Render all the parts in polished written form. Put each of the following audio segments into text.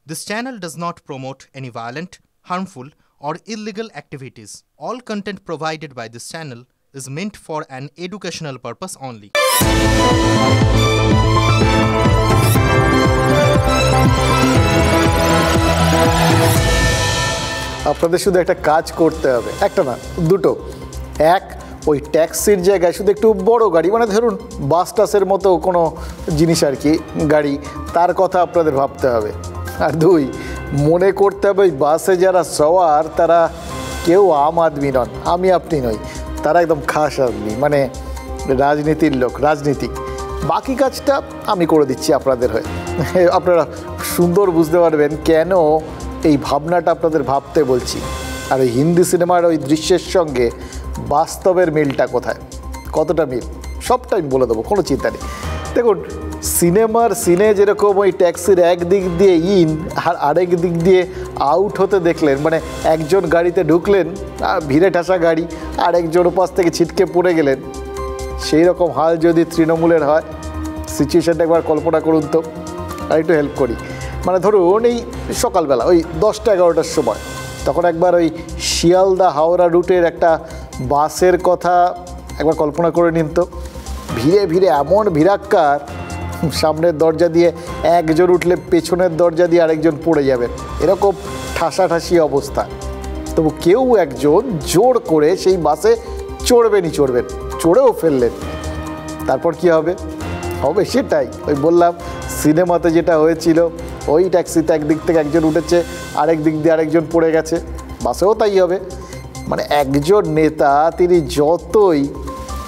This channel does not promote any violent, harmful, or illegal activities. All content provided by this channel is meant for an educational purpose only. আপনাদের শুধু একটা কাজ করতে হবে, একটা না দুটো। এক, ওই ট্যাক্সির জায়গায় শুধু একটু বড় গাড়ি, মানে ধরুন বাস টাসের মতো কোনো জিনিস আর কি, গাড়ি, তার কথা আপনাদের ভাবতে হবে। আর দুই, মনে করতে হবে ওই বাসে যারা সওয়ার তারা কেউ আম আদমি নন, আমি আপনি নই, তারা একদম খাস আদমি, মানে রাজনীতির লোক, রাজনীতিক। বাকি কাজটা আমি করে দিচ্ছি আপনাদের হয়ে। আপনারা সুন্দর বুঝতে পারবেন কেন এই ভাবনাটা আপনাদের ভাবতে বলছি। আর ওই হিন্দি সিনেমার ওই দৃশ্যের সঙ্গে বাস্তবের মিলটা কোথায়, কতটা মিল, সবটাই বলে দেবো, কোনো চিন্তা নেই। দেখুন, সিনেমার সিনে যেরকম ওই ট্যাক্সির একদিক দিয়ে ইন আর আরেক দিক দিয়ে আউট হতে দেখলেন, মানে একজন গাড়িতে ঢুকলেন, ভিড়ে ঠাসা গাড়ি, আর একজন ওপাশ থেকে ছিটকে পড়ে গেলেন, সেই রকম হাল যদি তৃণমূলের হয়, সিচুয়েশানটা একবার কল্পনা করুন তো। আর একটু হেল্প করি, মানে ধরুন এই সকালবেলা ওই 10টা-11টার সময়, তখন একবার ওই শিয়ালদা হাওড়া রুটের একটা বাসের কথা একবার কল্পনা করে নিন তো। ভিড়ে ভিড়ে এমন ভিড়াক্কার, সামনের দরজা দিয়ে একজন উঠলে পেছনের দরজা দিয়ে আরেকজন পড়ে যাবেন, এরকম ঠাসাঠাসি অবস্থা। তবু কেউ একজন জোর করে সেই বাসে চড়বেন, চড়েও ফেললেন। তারপর কি হবে সেটাই ওই বললাম, সিনেমাতে যেটা হয়েছিল, ওই ট্যাক্সিতে একদিক থেকে একজন উঠেছে, আরেক দিক দিয়ে আরেকজন পড়ে গেছে, বাসেও তাই হবে। মানে একজন নেতা তিনি যতই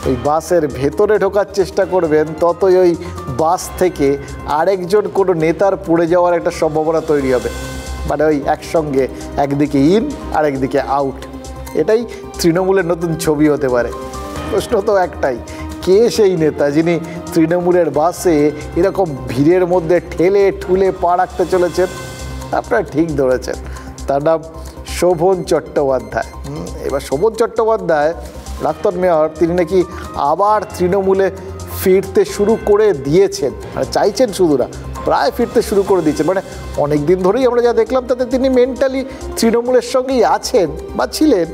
ওই বাসের ভেতরে ঢোকার চেষ্টা করবেন, ততই ওই বাস থেকে আরেকজন কোনো নেতার পড়ে যাওয়ার একটা সম্ভাবনা তৈরি হবে। মানে ওই একসঙ্গে একদিকে ইন আর একদিকে আউট। এটাই তৃণমূলের নতুন ছবি হতে পারে। প্রশ্ন তো একটাই, কে সেই নেতা যিনি তৃণমূলের বাসে এরকম ভিড়ের মধ্যে ঠেলে ঠুলে পা রাখতে চলেছেন? আপনারা ঠিক ধরেছেন, তার নাম শোভন চট্টোপাধ্যায়। এবার শোভন চট্টোপাধ্যায় প্রাক্তন মেয়র, তিনি নাকি আবার তৃণমূলে ফিরতে শুরু করে দিয়েছেন, মানে চাইছেন শুধু না, প্রায় ফিরতে শুরু করে দিয়েছেন। মানে অনেক দিন ধরেই আমরা যা দেখলাম তাতে তিনি মেন্টালি তৃণমূলের সঙ্গেই আছেন বা ছিলেন,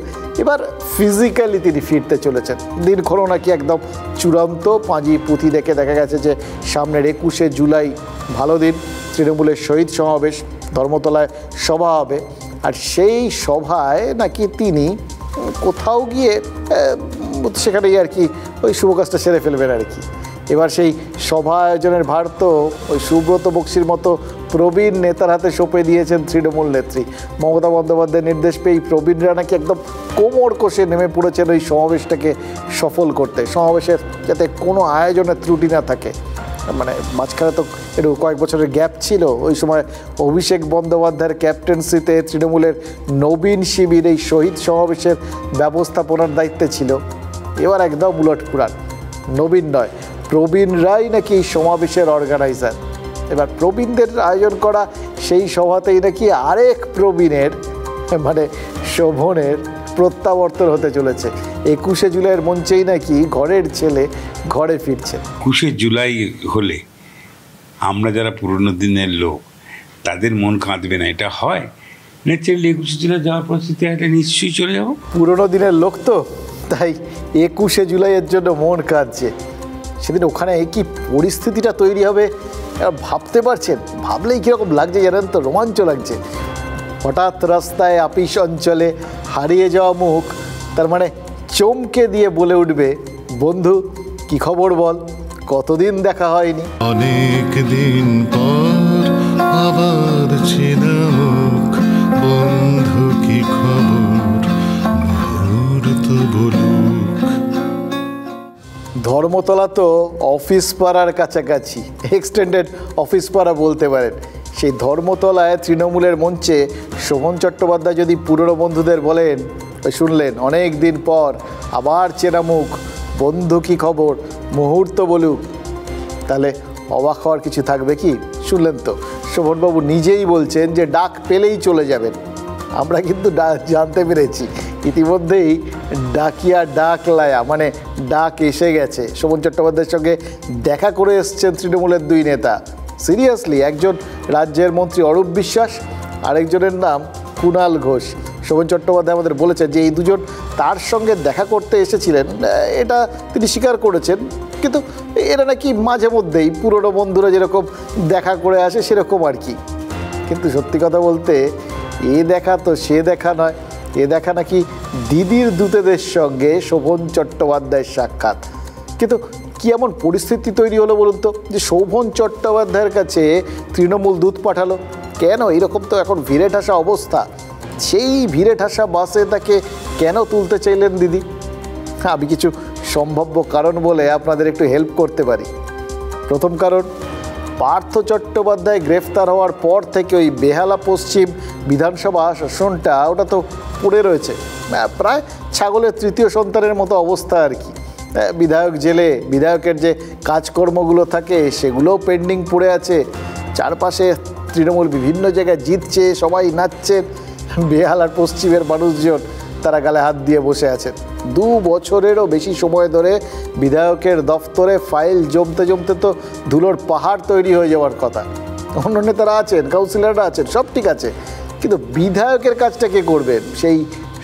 এবার ফিজিক্যালি তিনি ফিরতে চলেছেন। দিনক্ষণও নাকি একদম চূড়ান্ত পাঁজি পুঁথি দেখে দেখা গেছে যে সামনের 21শে জুলাই ভালো দিন, তৃণমূলের শহীদ সমাবেশ, ধর্মতলায় সভা হবে। আর সেই সভায় নাকি তিনি কোথাও গিয়ে সেখানেই আর কি ওই শুভ কাজটা সেরে ফেলবেন আর কি। এবার সেই সভা আয়োজনের ভার তো ওই সুব্রত বক্সির মতো প্রবীণ নেতার হাতে সঁপে দিয়েছেন তৃণমূল নেত্রী মমতা বন্দ্যোপাধ্যায়ের নির্দেশ পেয়ে প্রবীণরা নাকি একদম কোমর কষে নেমে পড়েছেন ওই সমাবেশটাকে সফল করতে, সমাবেশের যাতে কোনো আয়োজনের ত্রুটি না থাকে। মানে মাঝখানে তো একটু কয়েক বছরের গ্যাপ ছিল, ওই সময় অভিষেক বন্দ্যোপাধ্যায়ের ক্যাপ্টেন্সিতে তৃণমূলের নবীন শিবির এই শহীদ সমাবেশের ব্যবস্থাপনার দায়িত্বে ছিল। এবার একদম উলটপুরাণ, নবীন নয়, প্রবীণরাই নাকি এই সমাবেশের অর্গানাইজার। এবার প্রবীণদের আয়োজন করা সেই সভাতেই নাকি আরেক প্রবীণের, মানে শোভনের প্রত্যাবর্তন হতে চলেছে। 21শে জুলাইয়ের মঞ্চেই নাকি ঘরের ছেলে ঘরে ফিরছে। 21শে জুলাই হলে আমরা যারা পুরনো দিনের লোক, তাদের মন কাঁদবে না? এটা হয় ন্যাচারালি। 21শে জুলাই যাওয়ার পরিস্থিতি একটা নিশ্চয়ই চলে যাবো। পুরনো দিনের লোক তো, তাই 21শে জুলাইয়ের জন্য মন কাঁদছে। সেদিন ওখানে কি পরিস্থিতিটা তৈরি হবে ভাবতে পারছেন? ভাবলেই কীরকম লাগছে জানেন তো, রোমাঞ্চ লাগছে। হঠাৎ রাস্তায় আপিস অঞ্চলে হারিয়ে যাওয়া মুখ, তার মানে চমকে দিয়ে বলে উঠবে, বন্ধু কি খবর বল, কতদিন দেখা হয়নি। অনেক দিন পর আবার চেনা মুখ, বন্ধু কি খবর, মুহূর্ত বলুক। ধর্মতলা তো অফিস পাড়ার কাছাকাছি, এক্সটেন্ডেড অফিস পাড়া বলতে পারেন। সেই ধর্মতলায় তৃণমূলের মঞ্চে শোভন চট্টোপাধ্যায় যদি পুরনো বন্ধুদের বলেন, শুনলেন অনেক দিন পর আবার চেনা মুখ, বন্ধু কি খবর, মুহূর্ত বলুক, তাহলে অবাক হওয়ার কিছু থাকবে কি? শুনলেন তো, শোভনবাবু নিজেই বলছেন যে ডাক পেলেই চলে যাবেন। আমরা কিন্তু জানতে পেরেছি ইতিমধ্যেই ডাকিয়া ডাক লায়া, মানে ডাক এসে গেছে। শোভন চট্টোপাধ্যায়ের সঙ্গে দেখা করে এসছেন তৃণমূলের দুই নেতা, সিরিয়াসলি, একজন রাজ্যের মন্ত্রী অরূপ বিশ্বাস, আরেকজনের নাম কুণাল ঘোষ। শোভন চট্টোপাধ্যায় আমাদের বলেছেন যে এই দুজন তার সঙ্গে দেখা করতে এসেছিলেন, এটা তিনি স্বীকার করেছেন। কিন্তু এরা নাকি মাঝে মধ্যেই পুরনো বন্ধুরা যেরকম দেখা করে আসে সেরকম আর কি। কিন্তু সত্যি কথা বলতে এ দেখা তো সে দেখা নয়, এ দেখা নাকি দিদির দূতেদের সঙ্গে শোভন চট্টোপাধ্যায়ের সাক্ষাৎ। কিন্তু কি এমন পরিস্থিতি তৈরি হলো বলুন তো, যে শোভন চট্টোপাধ্যায়ের কাছে তৃণমূল দূত পাঠালো? কেন? এরকম তো এখন ভিড়ে ঠাসা অবস্থা, সেই ভিড়ে ঠাসা বাসে তাকে কেন তুলতে চাইলেন দিদি? আমি কিছু সম্ভাব্য কারণ বলে আপনাদের একটু হেল্প করতে পারি। প্রথম কারণ, পার্থ চট্টোপাধ্যায় গ্রেফতার হওয়ার পর থেকে ওই বেহালা পশ্চিম বিধানসভা আসনটা ওটা তো পড়ে রয়েছে, প্রায় ছাগলের তৃতীয় সন্তানের মতো অবস্থা আর কি। বিধায়ক জেলে, বিধায়কের যে কাজকর্মগুলো থাকে সেগুলোও পেন্ডিং পড়ে আছে। চারপাশে তৃণমূল বিভিন্ন জায়গায় জিতছে, সবাই নাচছেন, বেহালার পশ্চিমের মানুষজন তারা গালে হাত দিয়ে বসে আছেন। 2 বছরেরও বেশি সময় ধরে বিধায়কের দফতরে ফাইল জমতে জমতে তো ধুলোর পাহাড় তৈরি হয়ে যাওয়ার কথা। অন্য নেতারা আছেন, কাউন্সিলররা আছেন, সব ঠিক আছে, কিন্তু বিধায়কের কাজটা কে করবেন? সেই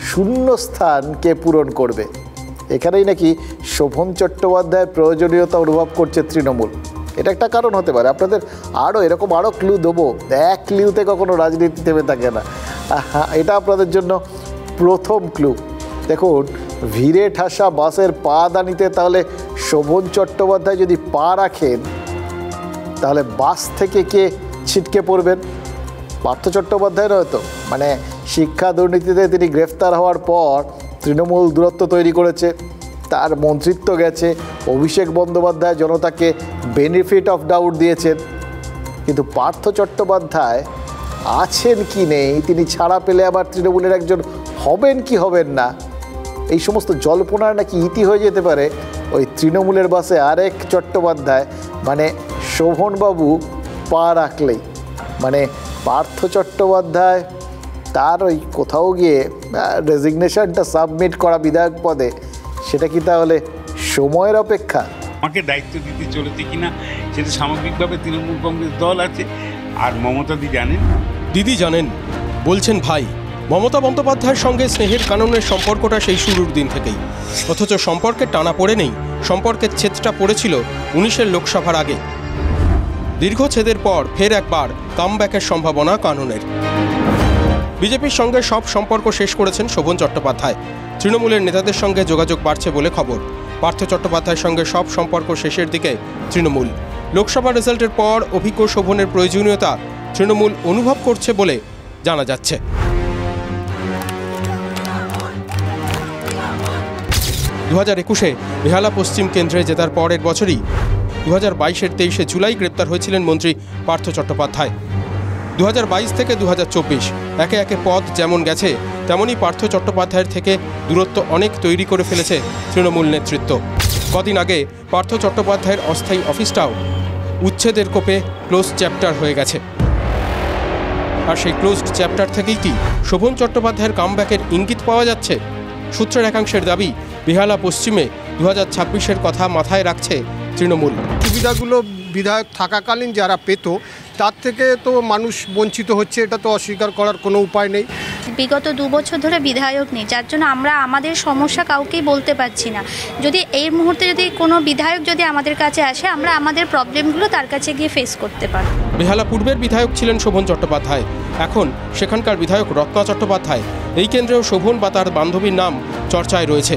শূন্য স্থান কে পূরণ করবে? এখানেই নাকি শোভন চট্টোপাধ্যায়ের প্রয়োজনীয়তা অনুভব করছে তৃণমূল। এটা একটা কারণ হতে পারে। আপনাদের এরকম আরও ক্লু দেবো, এক ক্লুতে কখনো রাজনীতি থেমে থাকে না। এটা আপনাদের জন্য প্রথম ক্লু। দেখুন, ভিড়ে ঠাসা বাসের পা দানিতে তাহলে শোভন চট্টোপাধ্যায় যদি পা রাখেন, তাহলে বাস থেকে কে ছিটকে পড়বেন? পার্থ চট্টোপাধ্যায় হয়তো, মানে শিক্ষা দুর্নীতিতে তিনি গ্রেফতার হওয়ার পর তৃণমূল দূরত্ব তৈরি করেছে, তার মন্ত্রিত্ব গেছে, অভিষেক বন্দ্যোপাধ্যায় জনতাকে বেনিফিট অফ ডাউট দিয়েছেন। কিন্তু পার্থ চট্টোপাধ্যায় আছেন কি নেই, তিনি ছাড়া পেলে আবার তৃণমূলের একজন হবেন কি হবেন না, এই সমস্ত জল্পনার নাকি ইতি হয়ে যেতে পারে ওই তৃণমূলের বাসে আরেক চট্টোপাধ্যায়, মানে শোভনবাবু পা রাখলেই। মানে পার্থ চট্টোপাধ্যায় তার ওই কোথাও গিয়ে রেজিগনেশনটা সাবমিট করা বিধায়ক পদে, সেটা কি তাহলে সময়ের অপেক্ষা? আমাকে দায়িত্ব দিতে চলেছে কিনা সেটা সামগ্রিকভাবে তৃণমূল কংগ্রেস দল আছে। আর মমতা দি জানেন, দিদি জানেন, বলছেন ভাই। মমতা বন্দ্যোপাধ্যায়ের সঙ্গে স্নেহের কাননের সম্পর্কটা সেই শুরুর দিন থেকেই, অথচ সম্পর্কের টানা পড়ে নেই। সম্পর্কের ছেদটা পড়েছিল 19-এর লোকসভার আগে। দীর্ঘ ছেদের পর ফের একবার কামব্যাকের সম্ভাবনা কাননের। বিজেপির সঙ্গে সব সম্পর্ক শেষ করেছেন শোভন চট্টোপাধ্যায়। তৃণমূলের নেতাদের সঙ্গে যোগাযোগ বাড়ছে বলে খবর। পার্থ চট্টোপাধ্যায়ের সঙ্গে সব সম্পর্ক শেষের দিকে তৃণমূল। লোকসভা রেজাল্টের পর অভিজ্ঞ শোভনের প্রয়োজনীয়তা তৃণমূল অনুভব করছে বলে জানা যাচ্ছে। 2021-এ বেহালা পশ্চিম কেন্দ্রে জেতার পরের বছরই 2022-এর 23শে জুলাই গ্রেপ্তার হয়েছিলেন মন্ত্রী পার্থ চট্টোপাধ্যায়। 2022 থেকে 2024 একে একে পদ যেমন গেছে, তেমনই পার্থ চট্টোপাধ্যায়ের থেকে দূরত্ব অনেক তৈরি করে ফেলেছে তৃণমূল নেতৃত্ব। কদিন আগে পার্থ চট্টোপাধ্যায়ের অস্থায়ী অফিসটাও উচ্ছেদের কোপে ক্লোজ চ্যাপ্টার হয়ে গেছে। আর সেই ক্লোজড চ্যাপ্টার থেকেই কি শোভন চট্টোপাধ্যায়ের কামব্যাকের ইঙ্গিত পাওয়া যাচ্ছে? সূত্রের একাংশের দাবি, বেহালা পশ্চিমে 2026-এর কথা মাথায় রাখছে তৃণমূল। সুবিধাগুলো বিধায়ক থাকাকালীন যারা পেত, তার থেকে তো মানুষ বঞ্চিত হচ্ছে, এটা তো অস্বীকার করার কোনো উপায় নেই। বিগত 2 বছর ধরে বিধায়ক নেই, যার জন্য আমরা আমাদের সমস্যা কাউকেই বলতে পারছি না। যদি এই মুহূর্তে যদি কোনো বিধায়ক যদি আমাদের কাছে আসে, আমরা আমাদের প্রবলেমগুলো তার কাছে গিয়ে ফেস করতে পারি। বেহালা পূর্বের বিধায়ক ছিলেন শোভন চট্টোপাধ্যায়, এখন সেখানকার বিধায়ক রত্না চট্টোপাধ্যায়। এই কেন্দ্রেও শোভন বা তার বান্ধবীর নাম চর্চায় রয়েছে।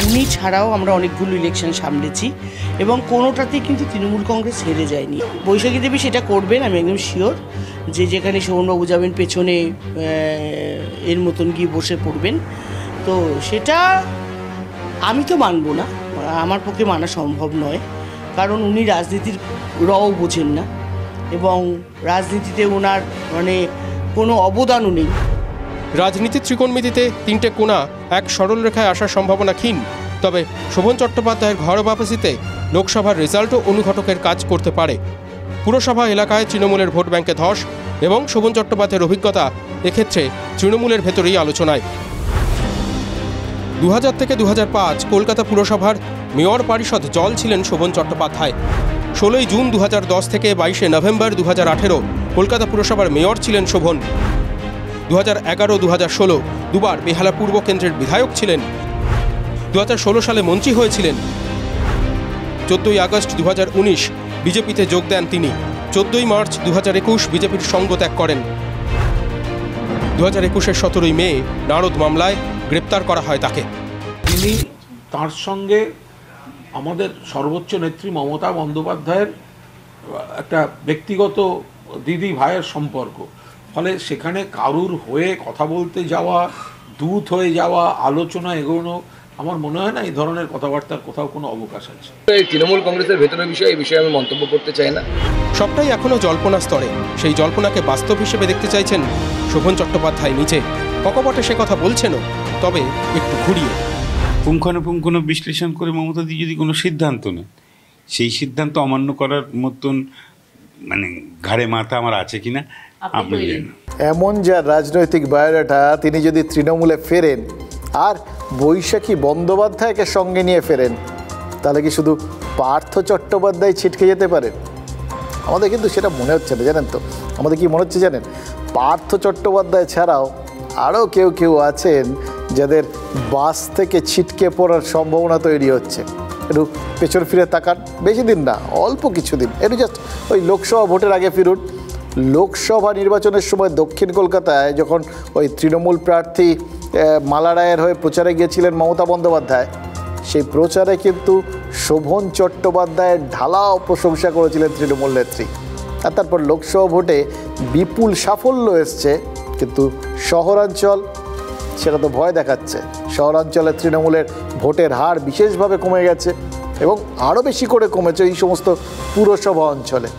উনি ছাড়াও আমরা অনেকগুলো ইলেকশন সামলেছি এবং কোনোটাতেই কিন্তু তৃণমূল কংগ্রেস হেরে যায়নি। বৈশাখী দেবী সেটা করবেন, আমি একদম শিওর, যে যেখানে শোভনবাবু যাবেন পেছনে এর মতন গিয়ে বসে পড়বেন। তো সেটা আমি তো মানব না, আমার পক্ষে মানা সম্ভব নয়, কারণ উনি রাজনীতির রও বোঝেন না এবং রাজনীতিতে ওনার মানে কোনো অবদানও নেই। রাজনীতির ত্রিকোণমিতিতে 3টে কোণা এক সরল রেখায় আসার সম্ভাবনা ক্ষীণ। তবে শোভন চট্টোপাধ্যায়ের ঘর বাপসিতে লোকসভার রেজাল্টও অনুঘটকের কাজ করতে পারে। পুরসভা এলাকায় তৃণমূলের ভোট ব্যাংকে ধস এবং শোভন চট্টোপাধ্যায়ের অভিজ্ঞতা এক্ষেত্রে তৃণমূলের ভেতরেই আলোচনায়। 2000 থেকে 2005 কলকাতা পুরসভার মেয়র পরিষদ জল ছিলেন শোভন চট্টোপাধ্যায়। 16 জুন 2010 থেকে 22 নভেম্বর 2018 কলকাতা পুরসভার মেয়র ছিলেন শোভন। 2011-2016 দুবার বেহালা পূর্ব কেন্দ্রের বিধায়ক ছিলেন। 2016 সালে মন্ত্রী হয়েছিলেন। 14 আগস্ট 2019 বিজেপিতে যোগ দেন তিনি। 14 মার্চ 2021 বিজেপির সঙ্গ ত্যাগ করেন। 2021-এর 17 মে নারদ মামলায় গ্রেপ্তার করা হয় তাকে। তিনি তার সঙ্গে আমাদের সর্বোচ্চ নেত্রী মমতা বন্দ্যোপাধ্যায়ের একটা ব্যক্তিগত দিদি ভাইয়ের সম্পর্ক, ফলে সেখানে কারুর হয়ে কথা বলতে যাওয়া, দূত হয়ে যাওয়া, আলোচনা এগোনো, আমার মনে হয় না এই ধরনের কথাবার্তার কোথাও কোনো অবকাশ আছে। তৃণমূল কংগ্রেসের ভেতরের বিষয়ে এই বিষয়ে আমি মন্তব্য করতে চাই না। সবটাই এখনো জল্পনা স্তরে। সেই জল্পনাকে বাস্তব হিসেবে দেখতে চাইছেন শোভন চট্টোপাধ্যায় নিজে। ককপটে সে কথা বলছেনও, তবে একটু ঘুরিয়ে। পুঙ্খানুপুঙ্খ বিশ্লেষণ করে মমতাদি যদি কোনো সিদ্ধান্ত নেন, সেই সিদ্ধান্ত অমান্য করার মতন মানে ঘাড়ে মাথা আমার আছে কিনা আপনি জানেন। এমন যা রাজনৈতিক বায়োডাটা, তিনি যদি তৃণমূলে ফেরেন আর বৈশাখী বন্দ্যোপাধ্যায়কে সঙ্গে নিয়ে ফেরেন, তাহলে কি শুধু পার্থ চট্টোপাধ্যায় ছিটকে যেতে পারেন? আমাদের কিন্তু সেটা মনে হচ্ছে না, জানেন তো। আমাদের কি মনে হচ্ছে জানেন, পার্থ চট্টোপাধ্যায় ছাড়াও আরও কেউ কেউ আছেন যাদের বাস থেকে ছিটকে পড়ার সম্ভাবনা তৈরি হচ্ছে। একটু পেছন ফিরে তাকান, বেশি দিন না, অল্প কিছুদিন, একটু জাস্ট ওই লোকসভা ভোটের আগে ফিরুন। লোকসভা নির্বাচনের সময় দক্ষিণ কলকাতায় যখন ওই তৃণমূল প্রার্থী মালা রায়ের হয়ে প্রচারে গিয়েছিলেন মমতা বন্দ্যোপাধ্যায়, সেই প্রচারে কিন্তু শোভন চট্টোপাধ্যায়ের ঢালাও প্রশংসা করেছিলেন তৃণমূল নেত্রী। আর তারপর লোকসভা ভোটে বিপুল সাফল্য এসছে, কিন্তু শহরাঞ্চল সেটা তো ভয় দেখাচ্ছে। শহরাঞ্চলে তৃণমূলের ভোটের হার বিশেষভাবে কমে গেছে এবং আরও বেশি করে কমেছে এই সমস্ত পুরসভা অঞ্চলে।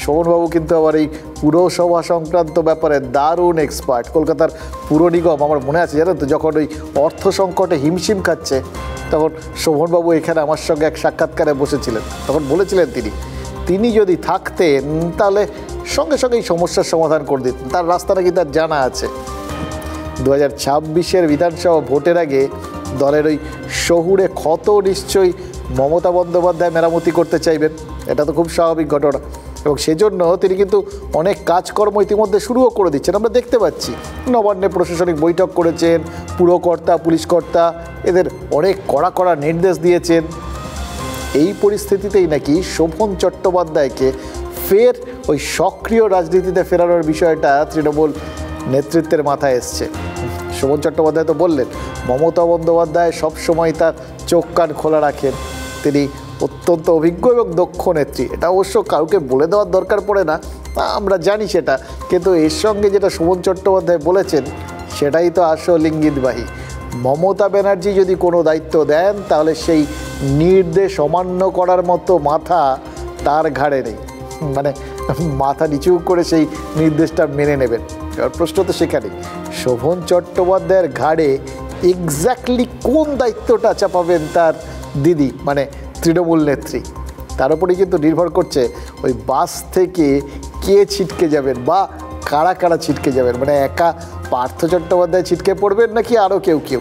শোভনবাবু কিন্তু আবার এই পুরসভা সংক্রান্ত ব্যাপারে দারুণ এক্সপার্ট। কলকাতার পুর নিগম, আমার মনে আছে জানেন তো, যখন ওই অর্থ সংকটে হিমশিম খাচ্ছে, তখন শোভনবাবু এখানে আমার সঙ্গে এক সাক্ষাৎকারে বসেছিলেন। তখন বলেছিলেন তিনি যদি থাকতেন তাহলে সঙ্গে সঙ্গে এই সমস্যার সমাধান করে দিতেন। তার রাস্তা নাকি তার জানা আছে। 2026-এর বিধানসভা ভোটের আগে দলের ওই শহুরে ক্ষত নিশ্চয়ই মমতা বন্দ্যোপাধ্যায় মেরামতি করতে চাইবেন, এটা তো খুব স্বাভাবিক ঘটনা। এবং সেজন্য তিনি কিন্তু অনেক কাজকর্ম ইতিমধ্যে শুরুও করে দিচ্ছেন, আমরা দেখতে পাচ্ছি। নবান্নে প্রশাসনিক বৈঠক করেছেন, পুরকর্তা, পুলিশকর্তা এদের অনেক কড়া কড়া নির্দেশ দিয়েছেন। এই পরিস্থিতিতেই নাকি শোভন চট্টোপাধ্যায়কে ফের ওই সক্রিয় রাজনীতিতে ফেরানোর বিষয়টা তৃণমূল নেতৃত্বের মাথায় এসছে। শোভন চট্টোপাধ্যায় তো বললেন, মমতা বন্দ্যোপাধ্যায় সবসময় তার চোখ কান খোলা রাখেন, তিনি অত্যন্ত অভিজ্ঞ এবং দক্ষ নেত্রী। এটা অবশ্য কাউকে বলে দেওয়ার দরকার পড়ে না, আমরা জানি সেটা। কিন্তু এর সঙ্গে যেটা শোভন চট্টোপাধ্যায় বলেছেন, সেটাই তো আসল ইঙ্গিতবাহী। মমতা ব্যানার্জি যদি কোনো দায়িত্ব দেন, তাহলে সেই নির্দেশ অমান্য করার মতো মাথা তার ঘাড়ে নেই, মানে মাথা নিচু করে সেই নির্দেশটা মেনে নেবেন। এবার প্রশ্ন তো সেখানেই, শোভন চট্টোপাধ্যায়ের ঘাড়ে এক্স্যাক্টলি কোন দায়িত্বটা চাপাবেন তার দিদি, মানে তৃণমূল নেত্রী, তার উপরেই কিন্তু নির্ভর করছে ওই বাস থেকে কে ছিটকে যাবেন বা কারা কারা ছিটকে যাবেন। মানে একা পার্থ চট্টোপাধ্যায় ছিটকে পড়বেন নাকি আরও কেউ কেউ।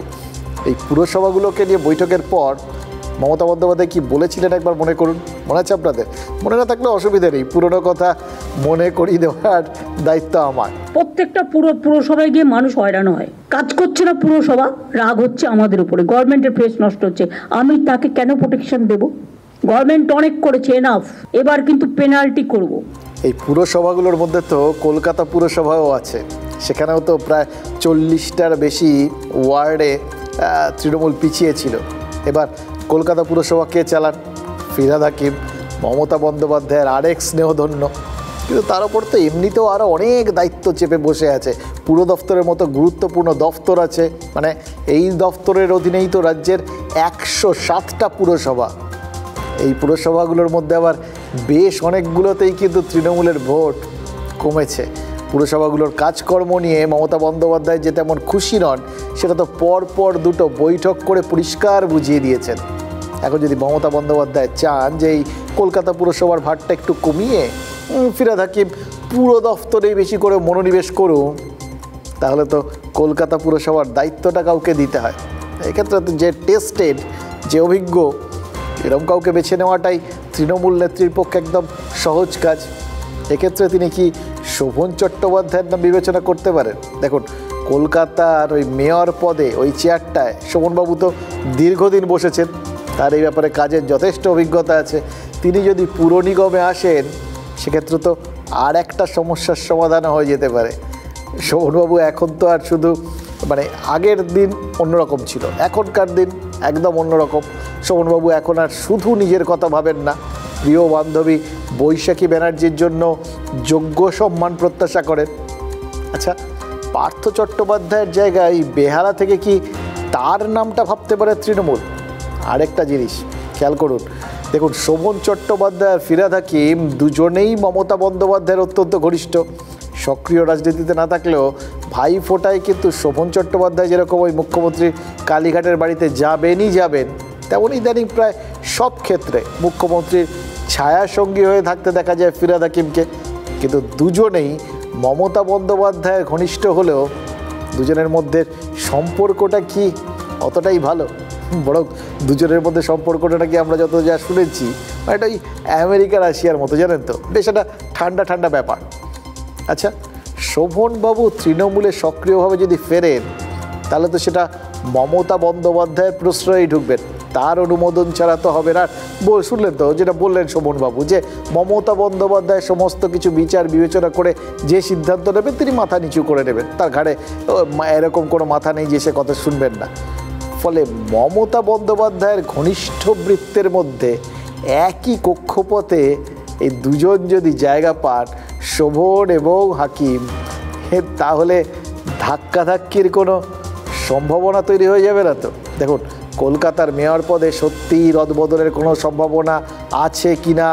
এই পুরসভাগুলোকে নিয়ে বৈঠকের পর মমতা বন্দ্যোপাধ্যায় কী বলেছিলেন একবার মনে করুন, মনে আছে আপনাদের? মনে না থাকলে অসুবিধা নেই, পুরনো কথা মনে করিয়ে দেওয়ার দায়িত্ব আমার। প্রত্যেকটা পুরসভায় গিয়ে মানুষ হয়রান হয়, কাজ করছে না পুরসভা, রাগ হচ্ছে আমাদের উপরে, গভর্নমেন্টের ফেস নষ্ট হচ্ছে। আমি তাকে কেন প্রোটেকশন দেব? গভর্নমেন্ট অনেক করেছে, এনাফ, এবার কিন্তু পেনাল্টি করব। এই পুরসভাগুলোর মধ্যে তো কলকাতা পুরসভাও আছে, সেখানেও তো প্রায় 40টার বেশি ওয়ার্ডে তৃণমূল পিছিয়ে ছিল। এবার কলকাতা পুরসভা কে চালান? ফিরহাদ হাকিম, মমতা বন্দ্যোপাধ্যায়ের আরেক স্নেহধন্য। কিন্তু তার উপর তো এমনিতেও আরও অনেক দায়িত্ব চেপে বসে আছে। পুর দফতরের মতো গুরুত্বপূর্ণ দফতর আছে, মানে এই দফতরের অধীনেই তো রাজ্যের 107টা পুরসভা। এই পুরসভাগুলোর মধ্যে আবার বেশ অনেকগুলোতেই কিন্তু তৃণমূলের ভোট কমেছে। পুরসভাগুলোর কাজকর্ম নিয়ে মমতা বন্দ্যোপাধ্যায় যে তেমন খুশি নন, সেটা তো পরপর দুটো বৈঠক করে পরিষ্কার বুঝিয়ে দিয়েছেন। এখন যদি মমতা বন্দ্যোপাধ্যায় চান যে এই কলকাতা পুরসভার ভারটা একটু কমিয়ে ফিরহাদ হাকিম পুরো দফতরেই বেশি করে মনোনিবেশ করুন, তাহলে তো কলকাতা পুরসভার দায়িত্বটা কাউকে দিতে হয়। এক্ষেত্রে তো যে টেস্টেড, যে অভিজ্ঞ, এরকম কাউকে বেছে নেওয়াটাই তৃণমূল নেত্রীর পক্ষে একদম সহজ কাজ। এক্ষেত্রে তিনি কি শোভন চট্টোপাধ্যায়ের নাম বিবেচনা করতে পারেন? দেখুন, কলকাতার ওই মেয়র পদে ওই চেয়ারটায় শোভনবাবু তো দীর্ঘদিন বসেছেন, তার এই ব্যাপারে কাজের যথেষ্ট অভিজ্ঞতা আছে। তিনি যদি পুর নিগমে আসেন সেক্ষেত্রে তো আর একটা সমস্যার সমাধান হয়ে যেতে পারে। শোভনবাবু এখন তো আর শুধু আগের দিন অন্যরকম ছিল, এখনকার দিন একদম অন্যরকম। শোভনবাবু এখন আর শুধু নিজের কথা ভাবেন না, প্রিয় বান্ধবী বৈশাখী ব্যানার্জির জন্য যোগ্য সম্মান প্রত্যাশা করেন। আচ্ছা, পার্থ চট্টোপাধ্যায়ের জায়গায় বেহালা থেকে কি তার নামটা ভাবতে পারে তৃণমূল? আরেকটা জিনিস খেয়াল করুন, দেখুন শোভন চট্টোপাধ্যায় আর ফিরহাদ হাকিম দুজনেই মমতা বন্দ্যোপাধ্যায়ের অত্যন্ত ঘনিষ্ঠ। সক্রিয় রাজনীতিতে না থাকলেও ভাই ফোটায় কিন্তু শোভন চট্টোপাধ্যায় যেরকম ওই মুখ্যমন্ত্রী কালীঘাটের বাড়িতে যাবেন, তেমনই ইদানিং প্রায় সব ক্ষেত্রে মুখ্যমন্ত্রীর ছায়াসঙ্গী হয়ে থাকতে দেখা যায় ফিরহাদ হাকিমকে। কিন্তু দুজনেই মমতা বন্দ্যোপাধ্যায়ের ঘনিষ্ঠ হলেও দুজনের মধ্যে সম্পর্কটা কি অতটাই ভালো? বরং দুজনের মধ্যে সম্পর্কটা নাকি আমরা যত যা শুনেছি এটা ওই আমেরিকা রাশিয়ার মতো, জানেন তো, বেশ একটা ঠান্ডা ঠান্ডা ব্যাপার। আচ্ছা, শোভনবাবু তৃণমূলে সক্রিয়ভাবে যদি ফেরেন তাহলে তো সেটা মমতা বন্দ্যোপাধ্যায়ের প্রশ্রয়েই ঢুকবেন, তার অনুমোদন ছাড়া তো হবে না। শুনলেন তো যেটা বললেন শোভনবাবু, যে মমতা বন্দ্যোপাধ্যায় সমস্ত কিছু বিচার বিবেচনা করে যে সিদ্ধান্ত নেবেন তিনি মাথা নিচু করে নেবেন, তার ঘাড়ে এরকম কোনো মাথা নেই যে সে কথা শুনবেন না। ফলে মমতা বন্দ্যোপাধ্যায়ের ঘনিষ্ঠ বৃত্তের মধ্যে একই কক্ষপথে এই দুজন যদি জায়গা পান, শোভন এবং হাকিম, তাহলে ধাক্কাধাক্কির কোনো সম্ভাবনা তৈরি হয়ে যাবে না তো? দেখুন, কলকাতার মেয়র পদে সত্যিই রদবদলের কোনো সম্ভাবনা আছে কিনা,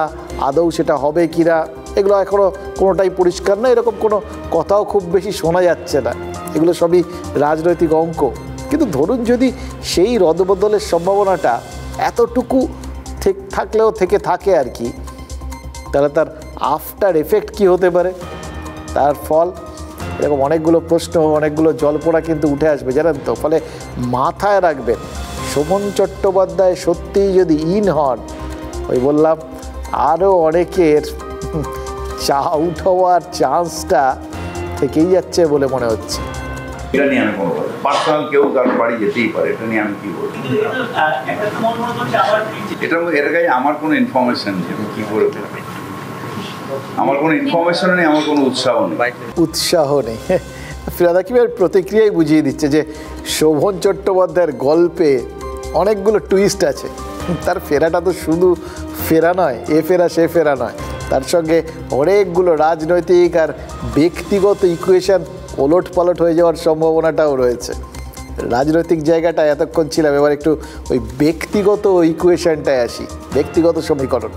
আদৌ সেটা হবে কিনা, এগুলো এখনও কোনোটাই পরিষ্কার না। এরকম কোনো কথাও খুব বেশি শোনা যাচ্ছে না, এগুলো সবই রাজনৈতিক অঙ্ক। কিন্তু ধরুন যদি সেই রদবদলের সম্ভাবনাটা এতটুকু থাকলেও থেকে থাকে আর কি, তাহলে তার আফটার এফেক্ট কি হতে পারে, তার ফল, এরকম অনেকগুলো প্রশ্ন, অনেকগুলো জল্পনা কিন্তু উঠে আসবে, জানেন তো। ফলে মাথায় রাখবেন, শোভন চট্টোপাধ্যায় সত্যিই যদি ইন হন, ওই বললাম আরও অনেকের আউট হওয়ার চান্সটা থেকেই যাচ্ছে বলে মনে হচ্ছে। এটা নিয়ে আমি কোনো পার্সোনাল কেউ কার বাড়ি যেতেই পারে, এটা নিয়ে আমি কি বলবো, এটার কাছে আমার কোনো ইনফরমেশন নেই, আমি কি করে বলবো, আমার কোনো ইনফরমেশন নেই, আমার কোনো উৎসাহ নেই। ফিরহাদ হাকিমের প্রতিক্রিয়াই বুঝিয়ে দিচ্ছে যে শোভন চট্টোপাধ্যায়ের গল্পে অনেকগুলো টুইস্ট আছে। তার ফেরাটা তো শুধু ফেরা নয়, এ ফেরা সে ফেরা নয়, তার সঙ্গে অনেকগুলো রাজনৈতিক আর ব্যক্তিগত ইকুয়েশন ওলট পালট হয়ে যাওয়ার সম্ভাবনাটাও রয়েছে। রাজনৈতিক জায়গাটা এতক্ষণ ছিলাম, এবার একটু ওই ব্যক্তিগত ইকুয়েশনটায় আসি, ব্যক্তিগত সমীকরণ।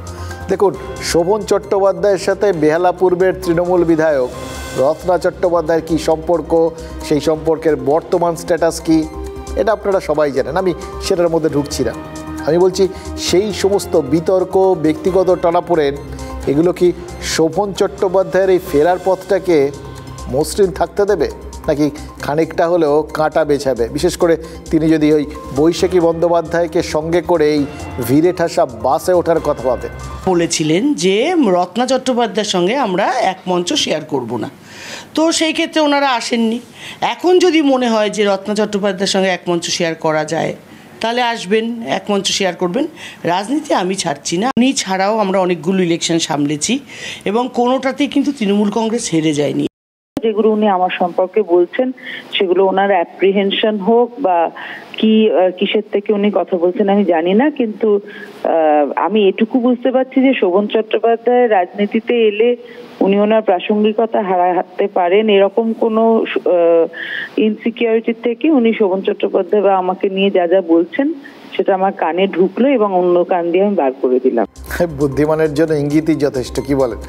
দেখুন, শোভন চট্টোপাধ্যায়ের সাথে বেহালা পূর্বের তৃণমূল বিধায়ক রত্না চট্টোপাধ্যায়ের কী সম্পর্ক, সেই সম্পর্কের বর্তমান স্ট্যাটাস কী, এটা আপনারা সবাই জানেন, আমি সেটার মধ্যে ঢুকছি না। আমি বলছি সেই সমস্ত বিতর্ক, ব্যক্তিগত টানাপোড়েন, এগুলো কি শোভন চট্টোপাধ্যায়ের এই ফেরার পথটাকে মসৃণ থাকতে দেবে, নাকি খানিকটা হলেও কাঁটা বেছাবে? বিশেষ করে তিনি যদি ওই বৈশাখী বন্দ্যোপাধ্যায়কে সঙ্গে করে এই ভিড়ে ঠাসা বাসে ওঠার কথা ভাবে। বলেছিলেন যে রত্না চট্টোপাধ্যায়ের সঙ্গে আমরা এক মঞ্চ শেয়ার করব না, তো সেই ক্ষেত্রে ওনারা আসেননি। এখন যদি মনে হয় যে রত্না চট্টোপাধ্যায়ের সঙ্গে এক মঞ্চ শেয়ার করা যায়, তাহলে আসবেন, এক মঞ্চ শেয়ার করবেন। রাজনীতি আমি ছাড়ছি না, উনি ছাড়াও আমরা অনেকগুলো ইলেকশন সামলেছি এবং কোনোটাতেই কিন্তু তৃণমূল কংগ্রেস হেরে যায়নি। যেগুলো উনি আমার সম্পর্কে বলছেন সেগুলো ওনার অ্যাপ্রিহেনশন হোক বা কিসের থেকে উনি কথা বলছেন আমি জানি না, কিন্তু আমি এটুকু বুঝতে পারছি যে শোভন চট্টোপাধ্যায় রাজনীতিতে এলে উনি ওনার প্রাসঙ্গিকতা হারাতে পারেন, এরকম কোনো ইনসিকিউরিটির থেকে উনি শোভন চট্টোপাধ্যায় বা আমাকে নিয়ে যা যা বলছেন সেটা আমার কানে ঢুকলো এবং অন্য কান দিয়ে আমি বার করে দিলাম। বুদ্ধিমানের জন্য ইঙ্গিতই যথেষ্ট, কি বলেন?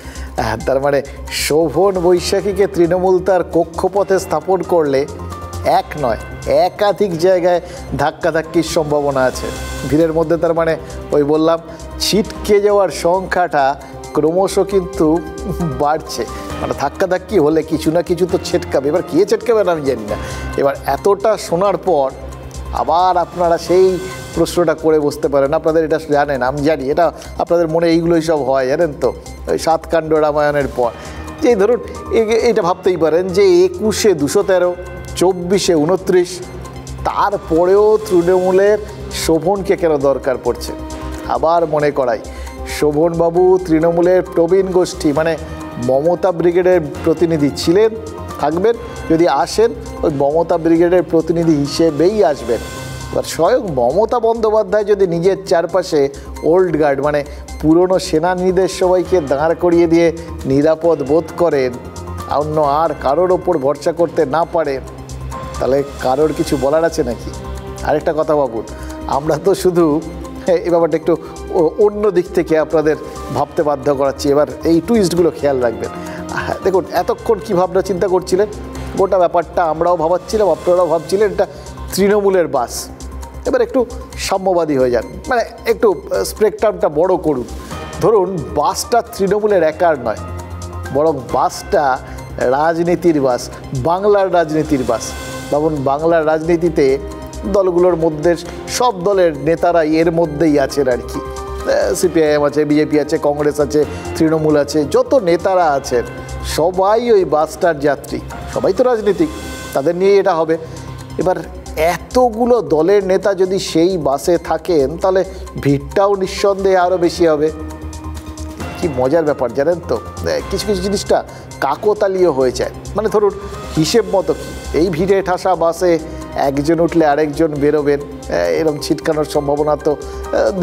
তার মানে শোভন বৈশাখীকে তৃণমূল তার কক্ষপথে স্থাপন করলে এক নয় একাধিক জায়গায় ধাক্কাধাক্কির সম্ভাবনা আছে ভিড়ের মধ্যে। তার মানে ওই বললাম ছিটকে যাওয়ার সংখ্যাটা ক্রমশ কিন্তু বাড়ছে, মানে ধাক্কাধাক্কি হলে কিছু না কিছু তো ছেটকাবে। এবার কে ছেটকাবে না আমি জানি না। এবার এতটা শোনার পর আবার আপনারা সেই প্রশ্নটা করে বসতে পারেন। আপনাদের এটা জানেন, আমি জানি, এটা আপনাদের মনে এইগুলোই সব হয়, জানেন তো, ওই 7 কাণ্ড রামায়ণের পর। যে ধরুন এইটা ভাবতেই পারেন যে 21-এ 213, 24-এ 29, তারপরেও তৃণমূলের শোভনকে কেন দরকার পড়ছে। আবার মনে করাই, শোভনবাবু তৃণমূলের প্রবীণ গোষ্ঠী মানে মমতা ব্রিগেডের প্রতিনিধি ছিলেন, থাকবেন, যদি আসেন ওই মমতা ব্রিগেডের প্রতিনিধি হিসেবেই আসবেন। এবার স্বয়ং মমতা বন্দ্যোপাধ্যায় যদি নিজের চারপাশে ওল্ড গার্ড মানে পুরনো সেনানীদের সবাইকে দাঁড় করিয়ে দিয়ে নিরাপদ বোধ করেন, অন্য আর কারোর ওপর ভরসা করতে না পারেন, তাহলে কারোর কিছু বলার আছে নাকি? আরেকটা কথা ভাবুন, আমরা তো শুধু এই ব্যাপারটা একটু অন্য দিক থেকে আপনাদের ভাবতে বাধ্য করাচ্ছি। এবার এই টুইস্টগুলো খেয়াল রাখবেন। দেখুন, এতক্ষণ কী ভাবনা চিন্তা করছিলেন, গোটা ব্যাপারটা আমরাও ভাবাচ্ছিলাম, আপনারাও ভাবছিলেন এটা তৃণমূলের বাস। এবার একটু সাম্যবাদী হয়ে যান, মানে একটু স্পেকট্রামটা বড় করুন। ধরুন বাসটা তৃণমূলের একার নয়, বরং বাসটা রাজনীতির বাস, বাংলার রাজনীতির বাস। যেমন বাংলার রাজনীতিতে দলগুলোর মধ্যে সব দলের নেতারাই এর মধ্যেই আছেন আর কি। সিপিআইএম আছে, বিজেপি আছে, কংগ্রেস আছে, তৃণমূল আছে, যত নেতারা আছেন সবাই ওই বাসটার যাত্রী, সবাই তো রাজনীতিক, তাদের নিয়ে এটা হবে। এবার এতগুলো দলের নেতা যদি সেই বাসে থাকেন তাহলে ভিড়টাও নিঃসন্দেহে আরও বেশি হবে। কি মজার ব্যাপার জানেন তো, কিছু কিছু জিনিসটা কাকতালীয় হয়ে যায়। মানে ধরুন হিসেব মতো কি, এই ভিড়ে ঠাসা বাসে একজন উঠলে আরেকজন বেরোবেন, এরকম ছিটকানোর সম্ভাবনা তো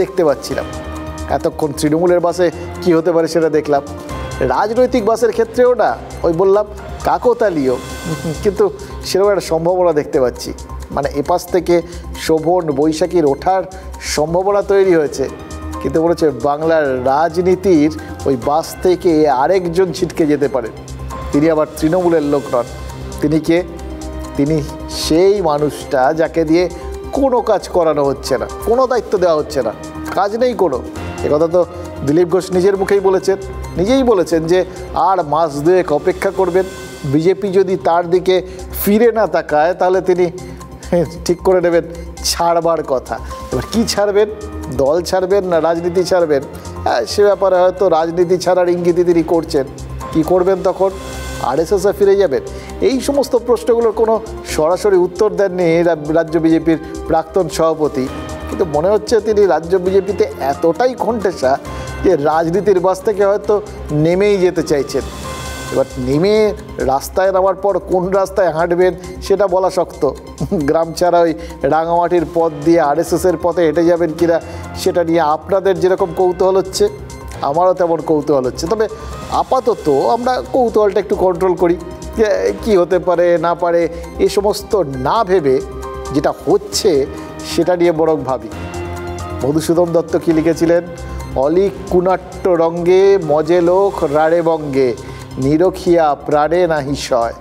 দেখতে পাচ্ছিলাম। এতক্ষণ তৃণমূলের বাসে কি হতে পারে সেটা দেখলাম। রাজনৈতিক বাসের ক্ষেত্রেও না ওই বললাম কাকতালীয়, কিন্তু সেরকম একটা সম্ভাবনা দেখতে পাচ্ছি। মানে এপাশ থেকে শোভন বৈশাখীর ওঠার সম্ভাবনা তৈরি হয়েছে, কিন্তু বলেছে বাংলার রাজনীতির ওই বাস থেকে আরেকজন ছিটকে যেতে পারে। তিনি আবার তৃণমূলের লোক নন। তিনি কে? তিনি সেই মানুষটা যাকে দিয়ে কোনো কাজ করানো হচ্ছে না, কোনো দায়িত্ব দেওয়া হচ্ছে না, কাজ নেই কোনো। একথা তো দিলীপ ঘোষ নিজের মুখেই বলেছেন, নিজেই বলেছেন যে আর মাস 2 অপেক্ষা করবেন, বিজেপি যদি তার দিকে ফিরে না তাকায় তাহলে তিনি ঠিক করে নেবেন ছাড়বার কথা। এবার কী ছাড়বেন, দল ছাড়বেন না রাজনীতি ছাড়বেন, সে ব্যাপারে হয়তো রাজনীতি ছাড়ার ইঙ্গিতই তিনি করছেন। কি করবেন তখন? আরএসএসে ফিরে যাবেন? এই সমস্ত প্রশ্নগুলোর কোনো সরাসরি উত্তর দেননি রাজ্য বিজেপির প্রাক্তন সভাপতি, কিন্তু মনে হচ্ছে তিনি রাজ্য বিজেপিতে এতটাই খন্টেসা যে রাজনীতির বাস থেকে হয়তো নেমেই যেতে চাইছেন। এবার নেমে রাস্তায় নামার পর কোন রাস্তায় হাঁটবেন সেটা বলা শক্ত। গ্রাম ছাড়া ওই রাঙামাটির পথ দিয়ে আরএসএসের পথে হেঁটে যাবেন কিনা সেটা নিয়ে আপনাদের যেরকম কৌতূহল হচ্ছে, আমারও তেমন কৌতূহল হচ্ছে। তবে আপাতত আমরা কৌতূহলটা একটু কন্ট্রোল করি, যে কী হতে পারে না পারে এ সমস্ত না ভেবে যেটা হচ্ছে সেটা নিয়ে বরং ভাবি। মধুসূদন দত্ত কী লিখেছিলেন? অলিক কুনাট্য রঙ্গে মজে লোক রাড়ে বঙ্গে নিরখিয়া প্রাণে নাহি সয়।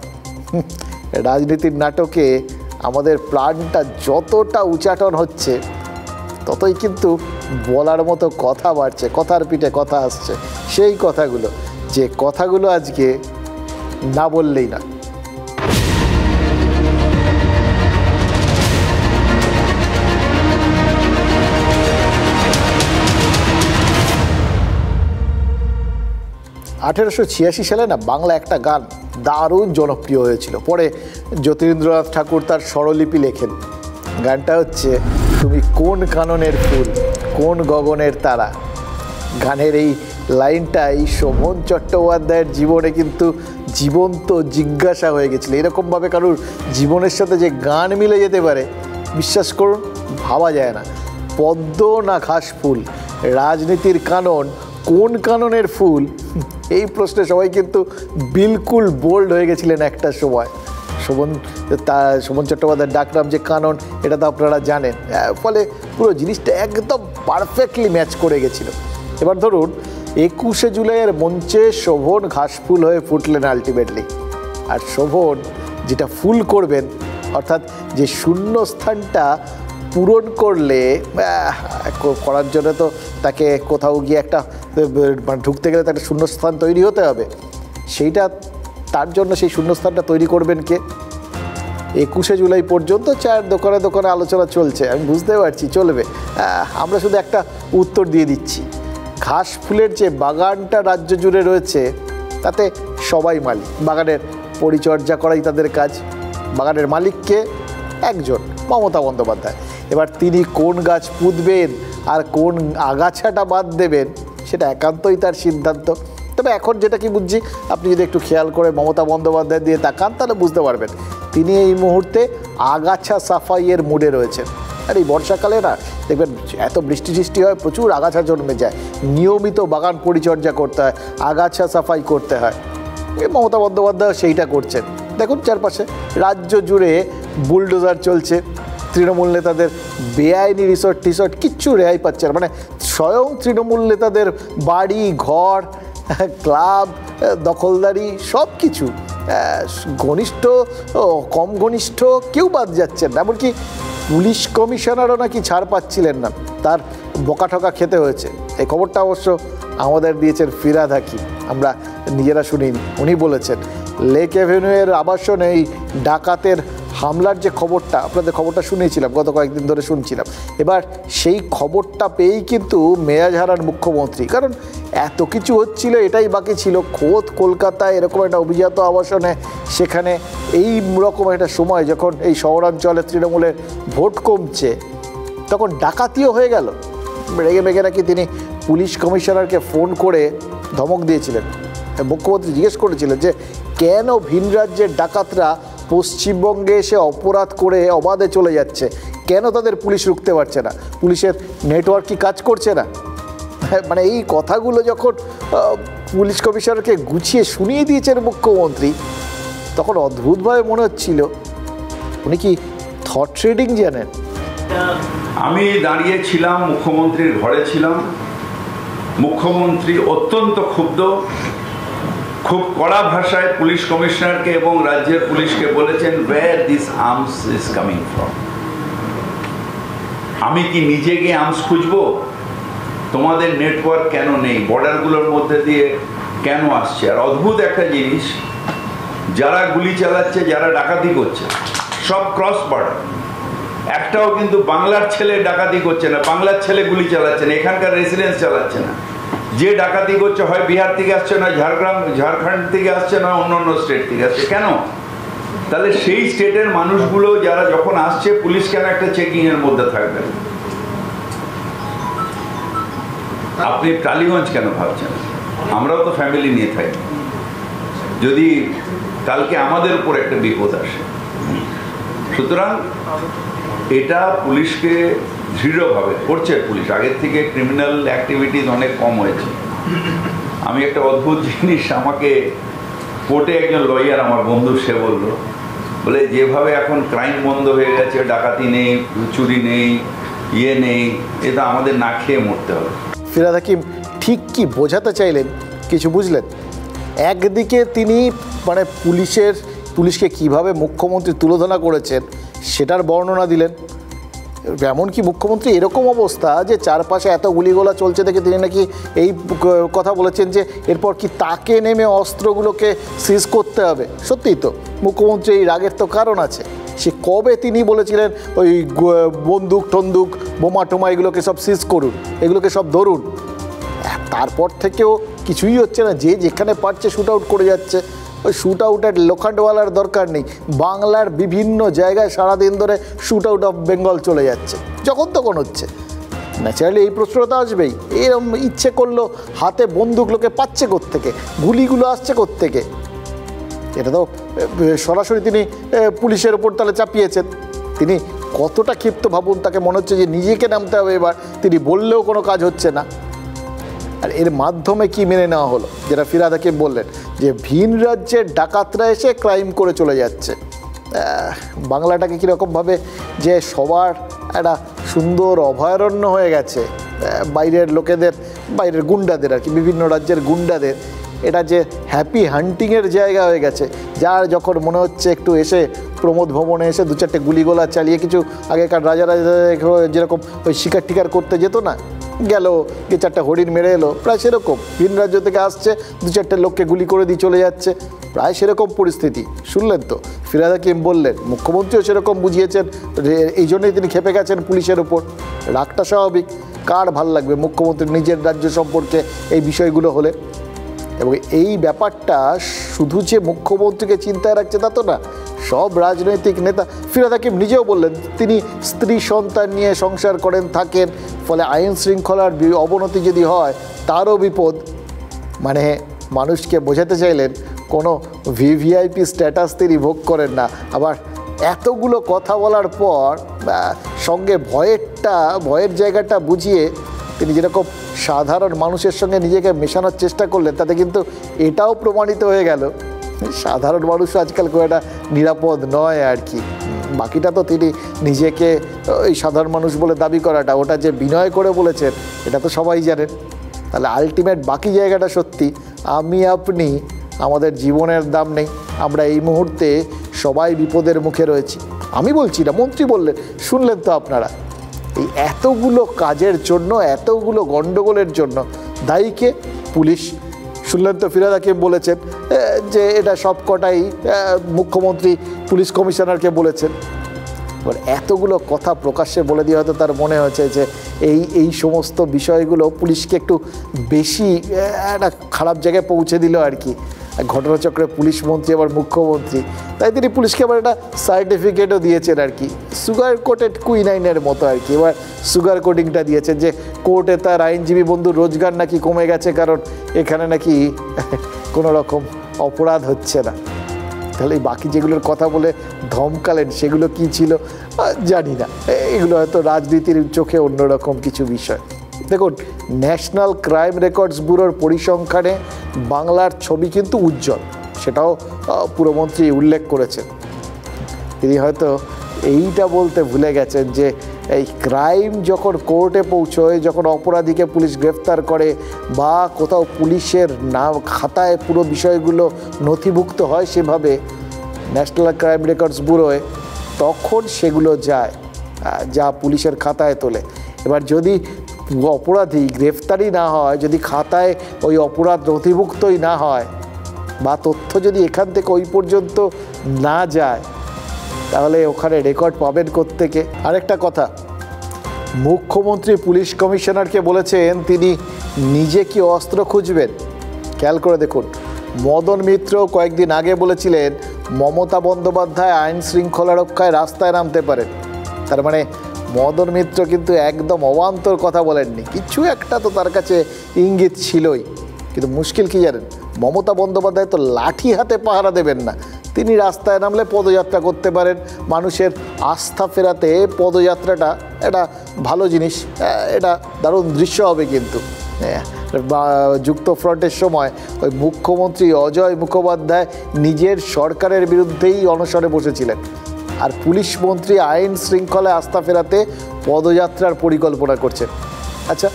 রাজনীতির নাটকে আমাদের প্রাণটা যতটা উচাটন হচ্ছে ততই কিন্তু বলার মতো কথা বাড়ছে, কথার পিঠে কথা আসছে। সেই কথাগুলো, যে কথাগুলো আজকে না বললেই না। '86 সালে না বাংলা একটা গান দারুণ জনপ্রিয় হয়েছিল। পরে জ্যোতিরিন্দ্রনাথ ঠাকুর তার স্বরলিপি লেখেন। গানটা হচ্ছে তুমি কোন কাননের ফুল, কোন গগনের তারা। গানের এই লাইনটাই শোভন চট্টোপাধ্যায়ের জীবনে কিন্তু জীবন্ত জিজ্ঞাসা হয়ে গেছিলো। এরকমভাবে কারোর জীবনের সাথে যে গান মিলে যেতে পারে বিশ্বাস করুন ভাবা যায় না। পদ্ম না ঘাস ফুল, রাজনীতির কানন কোন কাননের ফুল, এই প্রশ্নে সবাই কিন্তু বিলকুল বোল্ড হয়ে গেছিলেন একটা সময়। শোভন চট্টোপাধ্যায়ের ডাকনাম যে কানন এটা তো আপনারা জানেন। ফলে পুরো জিনিসটা একদম পারফেক্টলি ম্যাচ করে গেছিল। এবার ধরুন 21শে জুলাইয়ের মঞ্চে শোভন ঘাসফুল হয়ে ফুটলেন আলটিমেটলি। আর শোভন যেটা ফুল করবেন, অর্থাৎ যে শূন্যস্থানটা পূরণ করলে করার জন্য তো তাকে কোথাও গিয়ে একটা মানে ঢুকতে গেলে তো একটা শূন্যস্থান তৈরি হতে হবে। সেইটা তার জন্য সেই শূন্যস্থানটা তৈরি করবেন কে? 21শে জুলাই পর্যন্ত চায়ের দোকানে দোকানে আলোচনা চলছে, আমি বুঝতে পারছি চলবে। আমরা শুধু একটা উত্তর দিয়ে দিচ্ছি, ঘাস ফুলের যে বাগানটা রাজ্য জুড়ে রয়েছে তাতে সবাই মালিক, বাগানের পরিচর্যা করাই তাদের কাজ। বাগানের মালিককে একজন, মমতা বন্দ্যোপাধ্যায়। এবার তিনি কোন গাছ পুঁতবেন আর কোন আগাছাটা বাদ দেবেন সেটা একান্তই তার সিদ্ধান্ত। তবে এখন যেটা কি বুঝছি, আপনি যদি একটু খেয়াল করে মমতা বন্দ্যোপাধ্যায় দিয়ে তাকান তাহলে বুঝতে পারবেন তিনি এই মুহূর্তে আগাছা সাফাইয়ের মুডে রয়েছেন। আর এই বর্ষাকালে না দেখবেন এত বৃষ্টি সৃষ্টি হয়, প্রচুর আগাছা জন্মে যায়, নিয়মিত বাগান পরিচর্যা করতে হয়, আগাছা সাফাই করতে হয়। মমতা বন্দ্যোপাধ্যায় সেইটা করছেন। দেখুন চারপাশে রাজ্য জুড়ে বুলডোজার চলছে, তৃণমূল নেতাদের বেআইনি রিসর্ট কিচ্ছু রেহাই পাচ্ছে না। মানে স্বয়ং তৃণমূল নেতাদের বাড়ি ঘর, ক্লাব, দখলদারি সব কিছু, ঘনিষ্ঠ কম ঘনিষ্ঠ কেউ বাদ যাচ্ছেন না। এমনকি পুলিশ কমিশনারও নাকি ছাড় পাচ্ছিলেন না, তার বকাঠকা খেতে হয়েছে। এই খবরটা অবশ্য আমাদের দিয়েছেন ফিরহাদ হাকিম, আমরা নিজেরা শুনিনি। উনি বলেছেন লেক অ্যাভিনিউয়ের আবাসনে এই ডাকাতের হামলার যে খবরটা, আপনাদের খবরটা শুনেছিলাম, গত কয়েকদিন ধরে শুনছিলাম। এবার সেই খবরটা পেয়েই কিন্তু মেজাজ হারান মুখ্যমন্ত্রী, কারণ এত কিছু হচ্ছিল, এটাই বাকি ছিল খোদ কলকাতায় এরকম একটা অভিজাত আবাসনে, সেখানে এই রকম একটা সময় যখন এই শহরাঞ্চলে তৃণমূলের ভোট কমছে, তখন ডাকাতিও হয়ে গেল। রেগে মেগে নাকি তিনি পুলিশ কমিশনারকে ফোন করে ধমক দিয়েছিলেন। মুখ্যমন্ত্রী জিজ্ঞেস করেছিলেন যে কেন ভিন রাজ্যের ডাকাতরা পশ্চিমবঙ্গে এসে অপরাধ করে অবাধে চলে যাচ্ছে, কেন তাদের পুলিশ রুখতে পারছে না, পুলিশের নেটওয়ার্ক কি কাজ করছে না। মানে এই কথাগুলো যখন পুলিশ কমিশনারকে গুছিয়ে শুনিয়ে দিয়েছেন মুখ্যমন্ত্রী, তখন অদ্ভুতভাবে মনে হচ্ছিল উনি কি থট ট্রেডিং জানেন। আমি দাঁড়িয়ে ছিলাম, মুখ্যমন্ত্রীর ঘরে ছিলাম। মুখ্যমন্ত্রী অত্যন্ত ক্ষুব্ধ, খুব কড়া ভাষায় পুলিশ কমিশনারকে এবং রাজ্যের পুলিশকে বলেছেন where this arms is coming from। আমি কি নিজে গিয়ে আর্মস খুঁজবো? তোমাদের নেটওয়ার্ক কেন নেই, বর্ডারগুলোর মধ্যে দিয়ে কেন আসছে? আর অদ্ভুত একটা জিনিস, যারা গুলি চালাচ্ছে, যারা ডাকাতি করছে, সব ক্রস বর্ডার। একটাও কিন্তু বাংলার ছেলে ডাকাতি করছে না, বাংলার ছেলে গুলি চালাচ্ছে না, এখানকার রেসিডেন্স চালাচ্ছে না। যে ডাকাতি করছে হয় বিহার থেকে আসছে, না ঝাড়খণ্ড থেকে আসছে, না অন্য অন্য স্টেট থেকে আসছে। কেন? তাহলে সেই স্টেটের মানুষগুলো যারা যখন আসছে, পুলিশ কেন একটা চেকিং এর মধ্যে থাকবে? আপনি টালিগঞ্জ কেন ভাবছেন? আমরাও তো ফ্যামিলি নিয়ে থাকি। যদি কালকে আমাদের উপর একটা বিপদ আসে, সুতরাং এটা পুলিশকে দৃঢ়ভাবে করছে পুলিশ। আগের থেকে ক্রিমিনাল অ্যাক্টিভিটিস অনেক কম হয়েছে। আমি একটা অদ্ভুত জিনিস, আমাকে কোর্টে একজন লয়ার আমার বন্ধু, সে বলে যেভাবে এখন ক্রাইম বন্ধ হয়ে গেছে, ডাকাতি নেই, চুরি নেই, ইয়ে নেই, এটা আমাদের না খেয়ে মরতে হবে। ফিরহাদ হাকিম ঠিক কি বোঝাতে চাইলেন কিছু বুঝলেন? একদিকে তিনি মানে পুলিশকে কিভাবে মুখ্যমন্ত্রী তুলোধনা করেছেন সেটার বর্ণনা দিলেন। এমনকি মুখ্যমন্ত্রী এরকম অবস্থা যে চারপাশে এত গুলিগোলা চলছে দেখে তিনি নাকি এই কথা বলেছেন যে এরপর কি তাকে নেমে অস্ত্রগুলোকে সিজ করতে হবে। সত্যিই তো মুখ্যমন্ত্রী এই রাগের তো কারণ আছে। সে কবে তিনি বলেছিলেন ওই বন্দুক টন্দুক বোমা টোমা এগুলোকে সব সিজ করুন, এগুলোকে সব ধরুন। তারপর থেকেও কিছুই হচ্ছে না, যে যেখানে পারছে শ্যুট আউট করে যাচ্ছে। ওই শ্যুট আউটের লোখণ্ডওয়ালার দরকার নেই, বাংলার বিভিন্ন জায়গায় সারাদিন ধরে শ্যুট আউট অফ বেঙ্গল চলে যাচ্ছে, যখন তখন হচ্ছে। ন্যাচারালি এই প্রশ্নটা আসবেই, এরকম ইচ্ছে করলো হাতে বন্দুক লোকে পাচ্ছে কোত্থেকে, গুলিগুলো আসছে কোত্থেকে। এটা তো সরাসরি তিনি পুলিশের ওপর তাহলে চাপিয়েছেন। তিনি কতটা ক্ষিপ্ত ভাবুন, তাকে মনে হচ্ছে যে নিজেকে নামতে হবে এবার, তিনি বললেও কোনো কাজ হচ্ছে না। আর এর মাধ্যমে কি মেনে নেওয়া হলো, যেটা ফিরহাদ হাকিম বললেন যে ভিন রাজ্যের ডাকাতরা এসে ক্রাইম করে চলে যাচ্ছে। বাংলাটাকে কীরকমভাবে যে সবার একটা সুন্দর অভয়ারণ্য হয়ে গেছে, বাইরের লোকেদের, বাইরের গুন্ডাদের আর কি, বিভিন্ন রাজ্যের গুন্ডাদের এটা যে হ্যাপি হান্টিংয়ের জায়গা হয়ে গেছে। যার যখন মনে হচ্ছে একটু এসে প্রমোদ ভবনে এসে দু চারটে গুলিগোলা চালিয়ে কিছু আগেকার রাজা যেরকম ওই শিকার টিকার করতে যেত না, গেল, গিয়ে 4টা হরিণ মেরে এলো, প্রায় সেরকম। ভিন রাজ্য থেকে আসছে, 2-4টে লোককে গুলি করে দিয়ে চলে যাচ্ছে, প্রায় সেরকম পরিস্থিতি। শুনলেন তো ফিরহাদ হাকিম বললেন, মুখ্যমন্ত্রীও সেরকম বুঝিয়েছেন, এই জন্যই তিনি খেপে গেছেন পুলিশের উপর। রাগটা স্বাভাবিক, কার ভাল লাগবে মুখ্যমন্ত্রী নিজের রাজ্য সম্পর্কে এই বিষয়গুলো হলে। এবং এই ব্যাপারটা শুধু যে মুখ্যমন্ত্রীকে চিন্তায় রাখছে তা তো না, সব রাজনৈতিক নেতা। ফিরহাদ হাকিম নিজেও বললেন তিনি স্ত্রী সন্তান নিয়ে সংসার করেন, থাকেন, ফলে আইন শৃঙ্খলার অবনতি যদি হয় তারও বিপদ। মানে মানুষকে বোঝাতে চাইলেন কোনো ভিভিআইপি স্ট্যাটাস তিনি ভোগ করেন না। আবার এতগুলো কথা বলার পর সঙ্গে ভয়ের জায়গাটা বুঝিয়ে তিনি যেরকম সাধারণ মানুষের সঙ্গে নিজেকে মেশানোর চেষ্টা করলেন, তাতে কিন্তু এটাও প্রমাণিত হয়ে গেল সাধারণ মানুষ আজকাল খুব একটা নিরাপদ নয় আর কি। বাকিটা তো তিনি নিজেকে ওই সাধারণ মানুষ বলে দাবি করাটা, ওটা যে বিনয় করে বলেছেন এটা তো সবাই জানেন। তাহলে আলটিমেট বাকি জায়গাটা সত্যি, আমি আপনি আমাদের জীবনের দাম নেই, আমরা এই মুহূর্তে সবাই বিপদের মুখে রয়েছি। আমি বলছি না, মন্ত্রী বললেন, শুনলেন তো আপনারা। এই এতগুলো কাজের জন্য, এতগুলো গণ্ডগোলের জন্য দায়ীকে পুলিশ। শুনলেন তো ফিরহাদ হাকিম বলেছেন যে এটা সবকটাই মুখ্যমন্ত্রী পুলিশ কমিশনারকে বলেছেন। এবার এতগুলো কথা প্রকাশ্যে বলে দিয়ে হয়তো তার মনে হয়েছে যে এই সমস্ত বিষয়গুলো পুলিশকে একটু বেশি একটা খারাপ জায়গায় পৌঁছে দিল আর কি। ঘটনাচক্রে পুলিশ মন্ত্রী আবার মুখ্যমন্ত্রী, তাই তিনি পুলিশকে আবার একটা সার্টিফিকেটও দিয়েছেন আর কি, সুগার কোটেড কুইনাইনের মতো আর কি। এবার সুগার কোটিংটা দিয়েছেন যে কোর্টে তার আইনজীবী বন্ধুর রোজগার নাকি কমে গেছে, কারণ এখানে নাকি কোনো রকম অপরাধ হচ্ছে না। তাহলে বাকি যেগুলোর কথা বলে ধমকালেন সেগুলো কি ছিল জানি না, এগুলো হয়তো রাজনীতির চোখে অন্যরকম কিছু বিষয়। দেখুন, ন্যাশনাল ক্রাইম রেকর্ডস ব্যুরোর পরিসংখ্যানে বাংলার ছবি কিন্তু উজ্জ্বল, সেটাও পুরমন্ত্রী উল্লেখ করেছেন। তিনি হয়তো এইটা বলতে ভুলে গেছেন যে এই ক্রাইম যখন কোর্টে পৌঁছয়, যখন অপরাধীকে পুলিশ গ্রেফতার করে বা কোথাও পুলিশের নাম খাতায় পুরো বিষয়গুলো নথিভুক্ত হয় সেভাবে ন্যাশনাল ক্রাইম রেকর্ডস ব্যুরোয়, তখন সেগুলো যায় যা পুলিশের খাতায় তোলে। এবার যদি অপরাধী গ্রেফতারই না হয়, যদি খাতায় ওই অপরাধ নথিভুক্তই না হয় বা তথ্য যদি এখান থেকে ওই পর্যন্ত না যায়, তাহলে ওখানে রেকর্ড পাবেন কোত্থেকে? আরেকটা কথা, মুখ্যমন্ত্রী পুলিশ কমিশনারকে বলেছেন তিনি নিজে কি অস্ত্র খুঁজবেন। খেয়াল করে দেখুন, মদন মিত্র কয়েকদিন আগে বলেছিলেন মমতা বন্দ্যোপাধ্যায় আইন শৃঙ্খলা রক্ষায় রাস্তায় নামতে পারেন। তার মানে মদন মিত্র কিন্তু একদম অবান্তর কথা বলেননি, কিছু একটা তো তার কাছে ইঙ্গিত ছিলই। কিন্তু মুশকিল কি জানেন, মমতা বন্দ্যোপাধ্যায় তো লাঠি হাতে পাহারা দেবেন না, তিনি রাস্তায় নামলে পদযাত্রা করতে পারেন। মানুষের আস্থা ফেরাতে পদযাত্রাটা একটা ভালো জিনিস, এটা দারুণ দৃশ্য হবে। কিন্তু যুক্ত ফ্রন্টের সময় ওই মুখ্যমন্ত্রী অজয় মুখোপাধ্যায় নিজের সরকারের বিরুদ্ধেই অনশনে বসেছিলেন, আর পুলিশ মন্ত্রী আইন শৃঙ্খলায় আস্থা ফেরাতে পদযাত্রার পরিকল্পনা করছেন। আচ্ছা,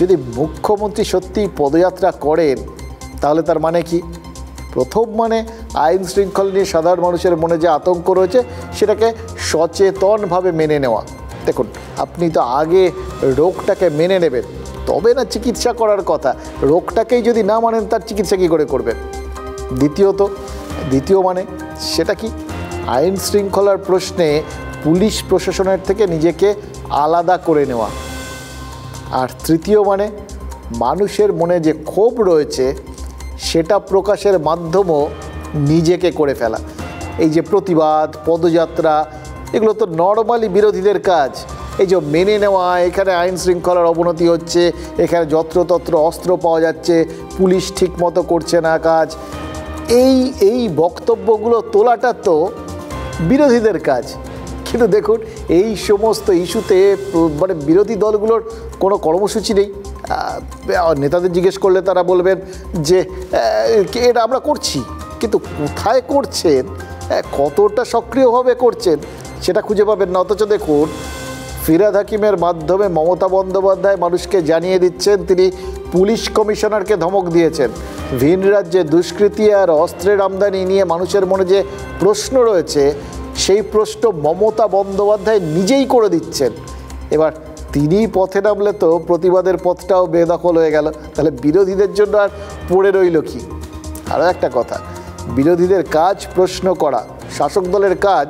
যদি মুখ্যমন্ত্রী সত্যিই পদযাত্রা করেন তাহলে তার মানে কি? প্রথম মানে আইন শৃঙ্খলা নিয়ে সাধারণ মানুষের মনে যে আতঙ্ক রয়েছে সেটাকে সচেতনভাবে মেনে নেওয়া। দেখুন, আপনি তো আগে রোগটাকে মেনে নেবেন, তবে না চিকিৎসা করার কথা। রোগটাকেই যদি না মানেন তার চিকিৎসা কী করে করবেন? দ্বিতীয় মানে সেটা কি? আইন শৃঙ্খলার প্রশ্নে পুলিশ প্রশাসনের থেকে নিজেকে আলাদা করে নেওয়া। আর তৃতীয় মানে মানুষের মনে যে ক্ষোভ রয়েছে সেটা প্রকাশের মাধ্যমও নিজেকে করে ফেলা। এই যে প্রতিবাদ, পদযাত্রা, এগুলো তো নর্মালি বিরোধীদের কাজ। এই যে মেনে নেওয়া, এখানে আইন শৃঙ্খলার অবনতি হচ্ছে, এখানে যত্রতত্র অস্ত্র পাওয়া যাচ্ছে, পুলিশ ঠিক মতো করছে না কাজ, এই বক্তব্যগুলো তোলাটা তো বিরোধীদের কাজ। কিন্তু দেখুন, এই সমস্ত ইস্যুতে মানে বিরোধী দলগুলোর কোনো কর্মসূচি নেই। নেতাদের জিজ্ঞেস করলে তারা বলবেন যে এটা আমরা করছি, কিন্তু কোথায় করছেন, কতটা সক্রিয়ভাবে করছেন সেটা খুঁজে পাবেন না। অথচ দেখুন, ফিরহাদ হাকিমের মাধ্যমে মমতা বন্দ্যোপাধ্যায় মানুষকে জানিয়ে দিচ্ছেন তিনি পুলিশ কমিশনারকে ধমক দিয়েছেন। ভিন রাজ্যে দুষ্কৃতি আর অস্ত্রের আমদানি নিয়ে মানুষের মনে যে প্রশ্ন রয়েছে সেই প্রশ্ন মমতা বন্দ্যোপাধ্যায় নিজেই করে দিচ্ছেন। এবার তিনি পথে নামলে তো প্রতিবাদের পথটাও বেদখল হয়ে গেল। তাহলে বিরোধীদের জন্য আর পড়ে রইল কি? আরও একটা কথা, বিরোধীদের কাজ প্রশ্ন করা, শাসক দলের কাজ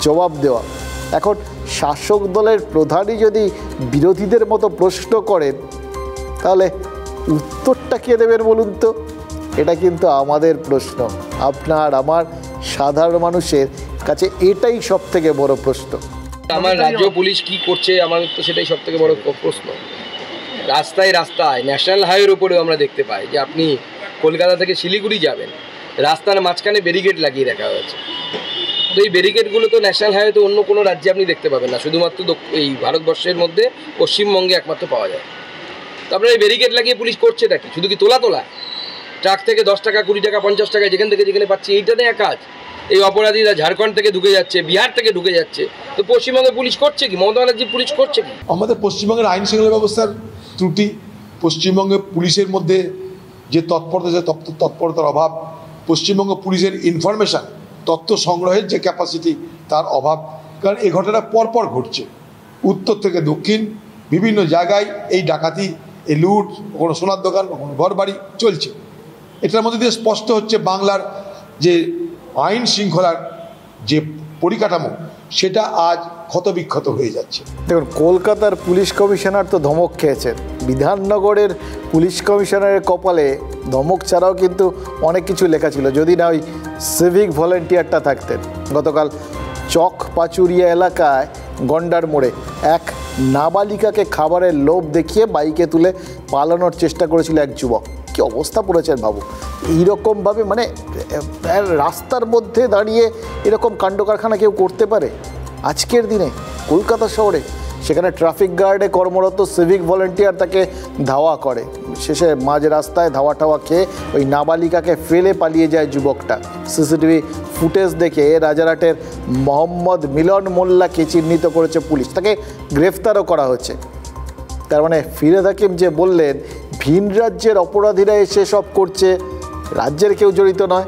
জবাব দেওয়া। এখন শাসক দলের প্রধানই যদি বিরোধীদের মতো প্রশ্ন করেন, তাহলে উত্তরটা কে দেবেন বলুন তো? এটা কিন্তু আমাদের প্রশ্ন, আপনার আমার সাধারণ মানুষের কাছে এটাই সব থেকে বড় প্রশ্ন। আমার রাজ্য পুলিশ কি করছে, আমার তো সেটাই সব থেকে বড় প্রশ্ন। রাস্তায় রাস্তায় ন্যাশনাল হাইওয়ের উপরেও আমরা দেখতে পাই যে আপনি কলকাতা থেকে শিলিগুড়ি যাবেন, রাস্তার মাঝখানে ব্যারিকেড লাগিয়ে রাখা হয়েছে। তো এই ব্যারিকেডগুলো তো ন্যাশনাল হাইওয়েতে অন্য কোনো রাজ্যে আপনি দেখতে পাবেন না, শুধুমাত্র এই ভারতবর্ষের মধ্যে পশ্চিমবঙ্গে একমাত্র পাওয়া যায়। তো আপনার এই ব্যারিকেড লাগিয়ে পুলিশ করছেটা কি? শুধু কি তোলা ট্রাক থেকে 10 টাকা 20 টাকা 50 টাকা যেখান থেকে যেখানে পাচ্ছি, এইটা নেই কাজ। এই অপরাধীরা ঝাড়খণ্ড থেকে ঢুকে যাচ্ছে, বিহার থেকে ঢুকে যাচ্ছে, তো পশ্চিমবঙ্গে পুলিশ করছে কি? মমতা ব্যানার্জির পুলিশ করছে কি? আমাদের পশ্চিমবঙ্গের আইন শৃঙ্খলা ব্যবস্থার ত্রুটি, পশ্চিমবঙ্গে পুলিশের মধ্যে যে তৎপরতার অভাব, পশ্চিমবঙ্গ পুলিশের ইনফরমেশন তথ্য সংগ্রহের যে ক্যাপাসিটি তার অভাব। কারণ এই ঘটনা পরপর ঘটছে, উত্তর থেকে দক্ষিণ বিভিন্ন জায়গায় এই ডাকাতি, এই লুট, কোনো সোনার দোকান, কোনো ঘর বাড়ি চলছে। এটার মধ্যে দিয়ে স্পষ্ট হচ্ছে বাংলার যে আইন শৃঙ্খলার যে পরিকাঠামো সেটা আজ ক্ষতবিক্ষত হয়ে যাচ্ছে। দেখুন, কলকাতার পুলিশ কমিশনার তো ধমক খেয়েছেন, বিধাননগরের পুলিশ কমিশনারের কপালে ধমক ছাড়াও কিন্তু অনেক কিছু লেখা ছিল, যদি না ওই সিভিক ভলেন্টিয়ারটা থাকতেন। গতকাল চক পাচুরিয়া এলাকায় গন্ডার মোড়ে এক নাবালিকাকে খাবারের লোভ দেখিয়ে বাইকে তুলে পালানোর চেষ্টা করেছিল এক যুবক। কি অবস্থা পড়েছেন ভাবু! এইরকমভাবে মানে রাস্তার মধ্যে দাঁড়িয়ে এরকম কাণ্ড কারখানা কেউ করতে পারে আজকের দিনে কলকাতা শহরে? সেখানে ট্রাফিক গার্ডে কর্মরত সিভিক ভলেন্টিয়ার তাকে ধাওয়া করে, শেষে মাঝ রাস্তায় ধাওয়া টাওয়া খেয়ে ওই নাবালিকাকে ফেলে পালিয়ে যায় যুবকটা। সিসিটিভি ফুটেজ দেখে রাজারহাটের মোহাম্মদ মিলন মোল্লাকে চিহ্নিত করেছে পুলিশ, তাকে গ্রেফতারও করা হয়েছে। তার মানে ফিরহাদ হাকিম যে বললেন ভিন রাজ্যের অপরাধীরা এসে সব করছে, রাজ্যের কেউ জড়িত নয়,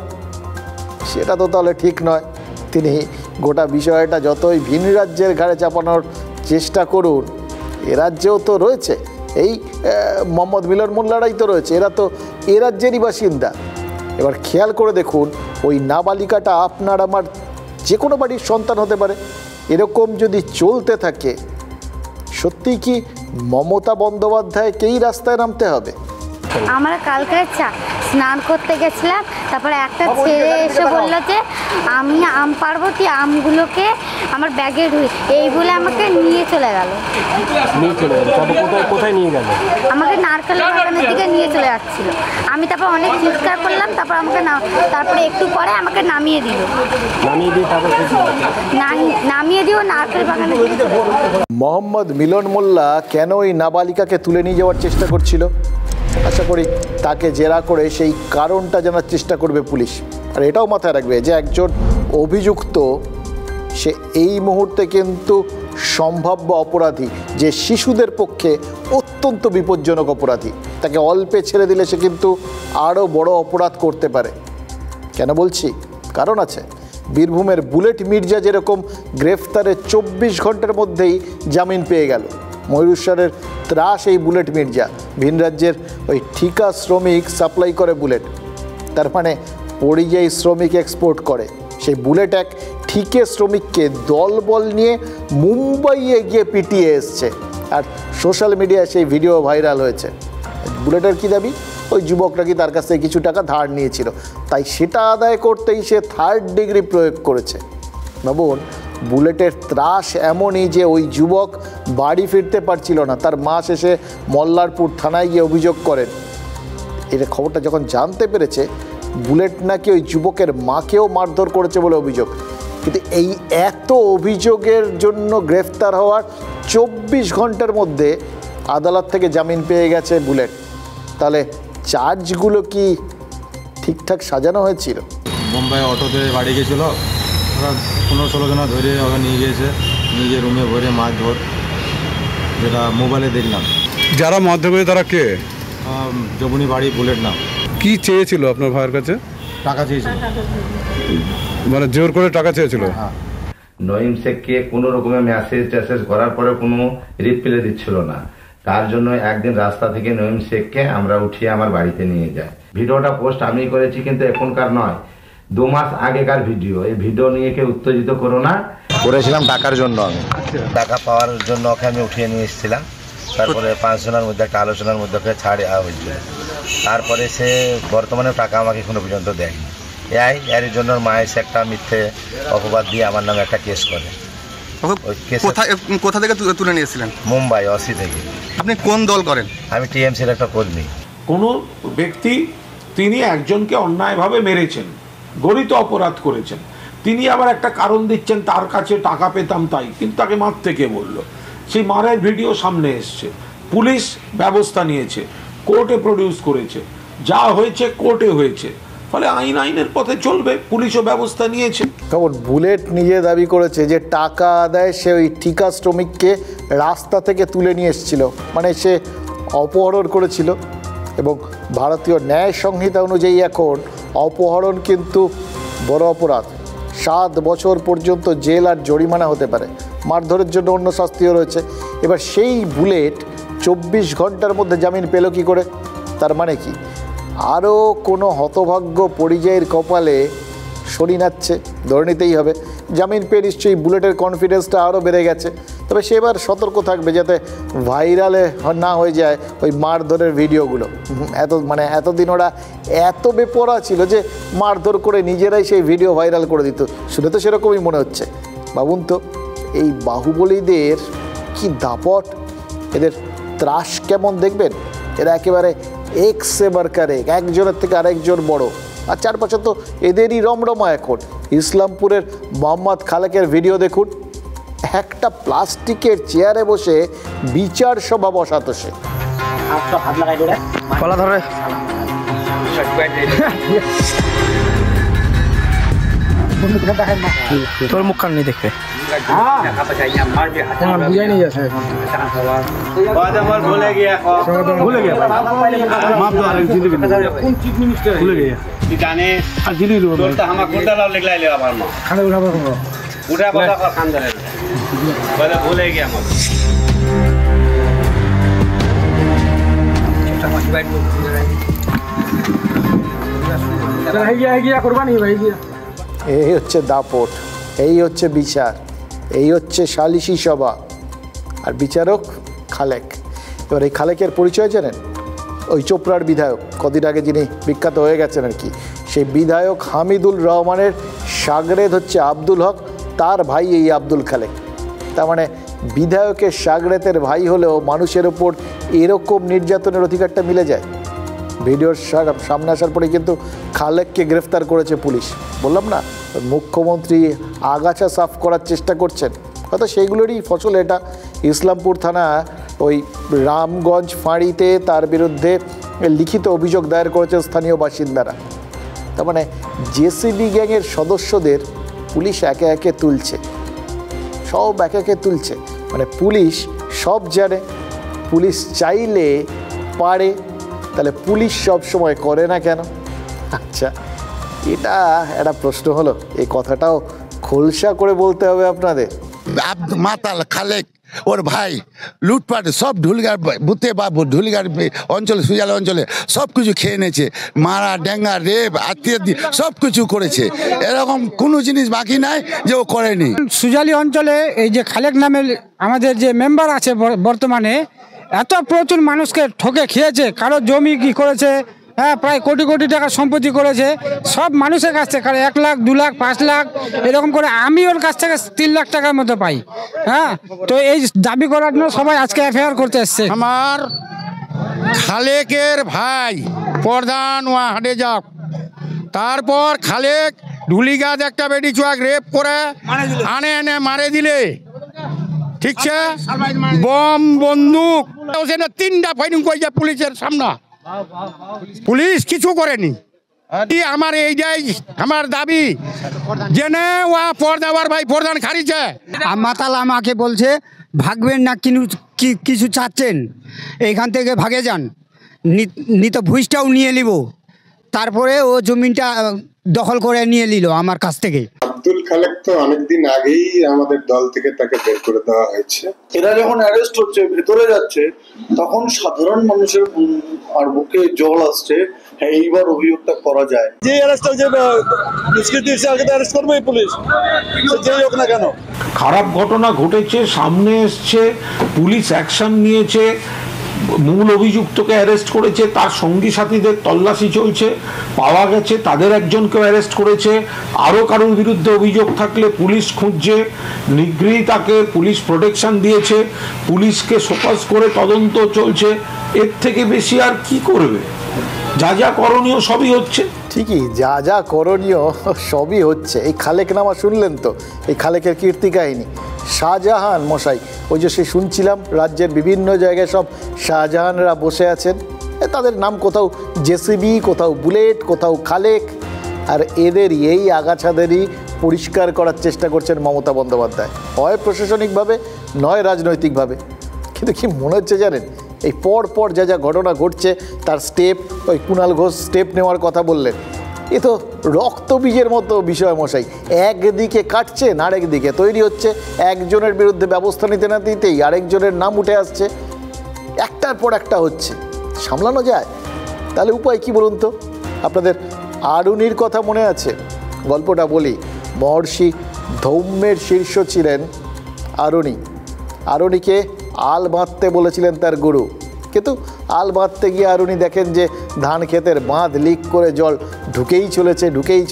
সেটা তো তাহলে ঠিক নয়। তিনি গোটা বিষয়টা যতই ভিন রাজ্যের ঘাড়ে চাপানোর চেষ্টা করুন, এ রাজ্যেও তো রয়েছে এই মোহাম্মদ মিলন মোল্লারাই তো রয়েছে, এরা তো এ রাজ্যেরই বাসিন্দা। এবার খেয়াল করে দেখুন, ওই নাবালিকাটা আপনার আমার যে কোনো বাড়ির সন্তান হতে পারে। এরকম যদি চলতে থাকে, সত্যিই কি মমতা বন্দ্যোপাধ্যায়কেই রাস্তায় নামতে হবে? আমরা কালকে স্নান করতে গেছিলাম, তারপরে একটা ছেলে এসে বললো যে আমি আম পারবো, তুই আমগুলোকে আমার ব্যাগে ঢুই, এই বলে আমাকে নিয়ে চলে গেল। কোথায় নিয়ে গেল? আমাকে নারকেল বাগানের দিকে নিয়ে চলে যাচ্ছিল। আমি তারপর অনেক চিৎকার করলাম, তারপর তারপরে একটু পরে আমাকে নামিয়ে দিল। নামিয়ে দিও নারকেল বাগানের দিকে। মোহাম্মদ মিলন মোল্লা কেন ওই নাবালিকাকে তুলে নিয়ে যাওয়ার চেষ্টা করছিল? আশা করি তাকে জেরা করে সেই কারণটা জানার চেষ্টা করবে পুলিশ। আর এটাও মাথায় রাখবে যে একজন অভিযুক্ত সে এই মুহূর্তে কিন্তু সম্ভাব্য অপরাধী, যে শিশুদের পক্ষে অত্যন্ত বিপজ্জনক অপরাধী। তাকে অল্পে ছেড়ে দিলে সে কিন্তু আরও বড় অপরাধ করতে পারে। কেন বলছি? কারণ আছে। বীরভূমের বুলেট মির্জা যেরকম গ্রেফতারের 24 ঘন্টার মধ্যেই জামিন পেয়ে গেল, ময়ূরেশ্বরের ত্রাস এই বুলেট মির্জা। ভিন রাজ্যের ওই ঠিকা শ্রমিক সাপ্লাই করে বুলেট, তার মানে পরিযায়ী শ্রমিক এক্সপোর্ট করে। সেই বুলেট এক ঠিকে শ্রমিককে দলবল নিয়ে মুম্বাইয়ে গিয়ে পিটিয়ে এসছে, আর সোশ্যাল মিডিয়ায় সেই ভিডিও ভাইরাল হয়েছে। বুলেটের কী দাবি? ওই যুবক নাকি তার কাছ থেকে কিছু টাকা ধার নিয়েছিল, তাই সেটা আদায় করতেই সে 3rd ডিগ্রি প্রয়োগ করেছে। ভাবুন, বুলেটের ত্রাস এমনই যে ওই যুবক বাড়ি ফিরতে পারছিল না, তার মা শেষে মল্লারপুর থানায় গিয়ে অভিযোগ করেন। এটা খবরটা যখন জানতে পেরেছে, বুলেট নাকি ওই যুবকের মাকেও মারধর করেছে বলে অভিযোগ। কিন্তু এই এত অভিযোগের জন্য গ্রেফতার হওয়ার 24 ঘন্টার মধ্যে আদালত থেকে জামিন পেয়ে গেছে বুলেট। তাহলে চার্জগুলো কি ঠিকঠাক সাজানো হয়েছিল? মুম্বাই অটোতে বাড়ি গেছিলো, ওরা 15-16 জনা ধরে ওরা নিয়ে গিয়েছে, নিজে রুমে ভরে মাছ ধর, যেটা মোবাইলে দেখলাম। যারা মধ্যে তারা কে? জবুনি বাড়ি, বুলেট নাম। কি চেয়েছিল আপনার ভাইয়ের কাছে? টাকা চেয়েছিল, মানে জোর করে টাকা চেয়েছিল? হ্যাঁ। নঈম শেখকে কোনো রকমের মেসেজ করার পরে কোনো রিপ্লাই দিচ্ছিল না। তার জন্য একদিন রাস্তা থেকে নঈম শেখকে আমরা উঠিয়ে আমার বাড়িতে নিয়ে যাই। ভিডিওটা পোস্ট আমি করেছি, কিন্তু এখনকার নয়, 2 মাস আগেকার ভিডিও। এই ভিডিও নিয়ে কেউ উত্তেজিত করো না। করেছিলাম টাকার জন্য, আমি টাকা পাওয়ার জন্য ওকে আমি উঠিয়ে নিয়ে এসেছিলাম। তারপরে 5 জনের মধ্যে একটা আলোচনার মধ্যে ওকে ছাড় দেওয়া হয়েছিল। তারপরে সে বর্তমানে টাকা আমাকে এখনো পর্যন্ত দেয়নি। এর জন্য মা এসে একটা মিথ্যে অপবাদ দিয়ে আমার নামে একটা কেস করে। কোথা থেকে তুলে নিয়েছিলেন? মুম্বাই, অসি থেকে। আপনি কোন দল করেন? আমি টিএমসির একটা কর্মী। কোনো ব্যক্তি তিনি একজনকে অন্যায়ভাবে মেরেছেন, গরিত অপরাধ করেছেন, তিনি আবার একটা কারণ দিচ্ছেন তার কাছে টাকা পেতাম তাই, কিন্তু তাকে মারতে কে বললো? সেই মারের ভিডিও সামনে এসছে, পুলিশ ব্যবস্থা নিয়েছে, কোর্টে প্রডিউস করেছে, যা হয়েছে কোর্টে হয়েছে। ফলে আইনের পথে চলবে, পুলিশও ব্যবস্থা নিয়েছে। খবর বুলেট নিজে দাবি করেছে যে টাকা আদায় সে ওই ঠিকা শ্রমিককে রাস্তা থেকে তুলে নিয়ে এসেছিল, মানে সে অপহরণ করেছিল। এবং ভারতীয় ন্যায় সংহিতা অনুযায়ী এখন অপহরণ কিন্তু বড় অপরাধ, 7 বছর পর্যন্ত জেল আর জরিমানা হতে পারে। মারধরের জন্য অন্য শাস্তিও রয়েছে। এবার সেই বুলেট 24 ঘন্টার মধ্যে জামিন পেল কি করে? তার মানে কি আরও কোনো হতভাগ্য পরিযায়ীর কপালে শনি নাচ্ছে, ধরে নিতেই হবে। জামিন পেয়ে নিশ্চয়ই বুলেটের কনফিডেন্সটা আরও বেড়ে গেছে। তবে সে এবার সতর্ক থাকবে যাতে ভাইরালে না হয়ে যায় ওই মারধরের ভিডিওগুলো। এতদিন ওরা এত বেপরোয়া ছিল যে মারধর করে নিজেরাই সেই ভিডিও ভাইরাল করে দিত। শুনে তো সেরকমই মনে হচ্ছে। ভাবুন তো, এই বাহুবলীদের কি দাপট, এদের ত্রাস কেমন দেখবেন। এরা একেবারে এক্সে বারকারে, একজনের থেকে আরেকজন বড়। আর চারপাশে তো এদেরই রমরমা এখন। ইসলামপুরের মোহাম্মদ খালেকের ভিডিও দেখুন, একটা প্লাস্টিকের চেয়ারে বসে বিচার সভা বসাতো সে। তোর মুখ কান নেই দেখবে। এই হচ্ছে দাপট, এই হচ্ছে বিচার, এই হচ্ছে সালিশি সভা। আর বিচারক খালেক। এবার এই খালেকের পরিচয় জানেন? ওই চোপড়ার বিধায়ক, কদিন আগে যিনি বিখ্যাত হয়ে গেছেন আর কি, সেই বিধায়ক হামিদুল রহমানের শাগরেদ হচ্ছে আব্দুল হক, তার ভাই এই আব্দুল খালেক। তার মানে বিধায়কের শাগরেতের ভাই হলেও মানুষের ওপর এরকম নির্যাতনের অধিকারটা মিলে যায়। ভিডিওর সামনে আসার পরে কিন্তু খালেককে গ্রেফতার করেছে পুলিশ। বললাম না, মুখ্যমন্ত্রী আগাছা সাফ করার চেষ্টা করছেন, হয়তো সেইগুলোরই ফসল এটা। ইসলামপুর থানা ওই রামগঞ্জ ফাঁড়িতে তার বিরুদ্ধে লিখিত অভিযোগ দায়ের করেছেন স্থানীয় বাসিন্দারা। তার মানে জেসিবি গ্যাংয়ের সদস্যদের পুলিশ একে একে তুলছে, সব একে একে তুলছে। মানে পুলিশ সব জানে, পুলিশ চাইলে পারে, তাহলে পুলিশ সব সময় করে না কেন? আচ্ছা, এটা একটা প্রশ্ন হলো। এই কথাটাও খোলসা করে বলতে হবে আপনাদের। মাতাল খালেক ওর ভাই লুটপাট সব ঢুলিগার বুথে বা ঢুলিগার অঞ্চলে, সুজালা অঞ্চলে সব কিছু খেয়ে নিয়েছে, মারা ডেঙ্গা রেপ আত্মীয় সব কিছু করেছে। এরকম কোনো জিনিস বাকি নাই যে ও করেনি। সুজালি অঞ্চলে এই যে খালেক নামের আমাদের যে মেম্বার আছে বর্তমানে, এত প্রচুর মানুষকে ঠকে খেয়েছে, কারো জমি কি করেছে, হ্যাঁ প্রায় কোটি কোটি টাকা সম্পত্তি করেছে সব মানুষের কাছ থেকে। 1 লাখ 2 লাখ 5 লাখ এরকম করে আমি ওর কাছ থেকে 3 লাখ টাকার মতো পাই। হ্যাঁ, তো এই দাবি করার জন্য সবাই আজকে এফআইআর করতে এসছে। আমার খালেকের ভাই প্রধান ওয়া হাটে যাক, তারপর খালেক ঢুলিগাদ একটা বেটি চুয়াক রেপ করে আনে এনে মারে দিলে, ঠিক আছে, বম বন্দুক 3টা ফাইটিং করেছে পুলিশের সামনে, পুলিশ কিছু করেনি। আমার এইটাই আমার দাবি, জেনে ওয়া পর্দাবার ভাই প্রধান খারিছে। মাতাল আমাকে বলছে ভাগবেন না, কিছু চাচ্ছেন এইখান থেকে ভাগে যান, নিত ভুইসটাও নিয়ে নিব। তারপরে ও জমিনটা দখল করে নিয়ে নিল আমার কাছ থেকে। আব্দুল খালেক তো অনেকদিন আগেই আমাদের দল থেকে তাকে বের করে দেওয়া হয়েছে। এরা যখন অ্যারেস্ট হচ্ছে, ভেতরে যাচ্ছে, তখন সাধারণ মানুষের আর বুকে জল আসছে, হ্যাঁ এইবার অভিযোগটা করা যায়। যে অ্যারেস্টটা যে দুষ্কৃতী আগে তো অ্যারেস্ট করবেই পুলিশ, যেই হোক না কেন। খারাপ ঘটনা ঘটেছে, সামনে এসছে, পুলিশ অ্যাকশন নিয়েছে, মূল অভিযুক্তকে অ্যারেস্ট করেছে, তার সঙ্গী সাথীদের তল্লাশি চলছে, পাওয়া গেছে, তাদের একজনকেও অ্যারেস্ট করেছে, আরও কারোর বিরুদ্ধে অভিযোগ থাকলে পুলিশ খুঁজছে, নিগৃহীতাকে পুলিশ প্রোটেকশন দিয়েছে, পুলিশকে সোপাস করে তদন্ত চলছে। এর থেকে বেশি আর কি করবে? যা যা করণীয় সবই হচ্ছে। ঠিকই, যা যা করণীয় সবই হচ্ছে। এই খালেক নামা শুনলেন তো, এই খালেকের কীর্তি কাহিনী। শাহজাহান মশাই, ওই যে সে শুনছিলাম রাজ্যের বিভিন্ন জায়গায় সব শাহজাহানরা বসে আছেন, তাদের নাম কোথাও জেসিবি, কোথাও বুলেট, কোথাও খালেক, আর এদেরই এই আগাছাদেরই পরিষ্কার করার চেষ্টা করছেন মমতা বন্দ্যোপাধ্যায়, হয় প্রশাসনিকভাবে নয় রাজনৈতিকভাবে। কিন্তু কি মনে হচ্ছে জানেন, এই পর পর যা যা ঘটনা ঘটছে তার স্টেপ, ওই কুণাল ঘোষ স্টেপ নেওয়ার কথা বললেন, এ তো রক্তবীজের মতো বিষয় মশাই। একদিকে কাটছেন, আরেকদিকে তৈরি হচ্ছে, একজনের বিরুদ্ধে ব্যবস্থা নিতে না দিতেই আরেকজনের নাম উঠে আসছে, একটার পর একটা হচ্ছে। সামলানো যায়? তাহলে উপায় কি বলুন তো? আপনাদের আরুণীর কথা মনে আছে? গল্পটা বলি। মহর্ষি ধৌম্যের শীর্ষ ছিলেন আরুণী। আরুণীকে আল বাঁধতে বলেছিলেন তার গুরু, কিন্তু আল বাঁধতে গিয়ে আরুণী দেখেন যে ধান ক্ষেতের বাঁধ লিক করে জল ঢুকেই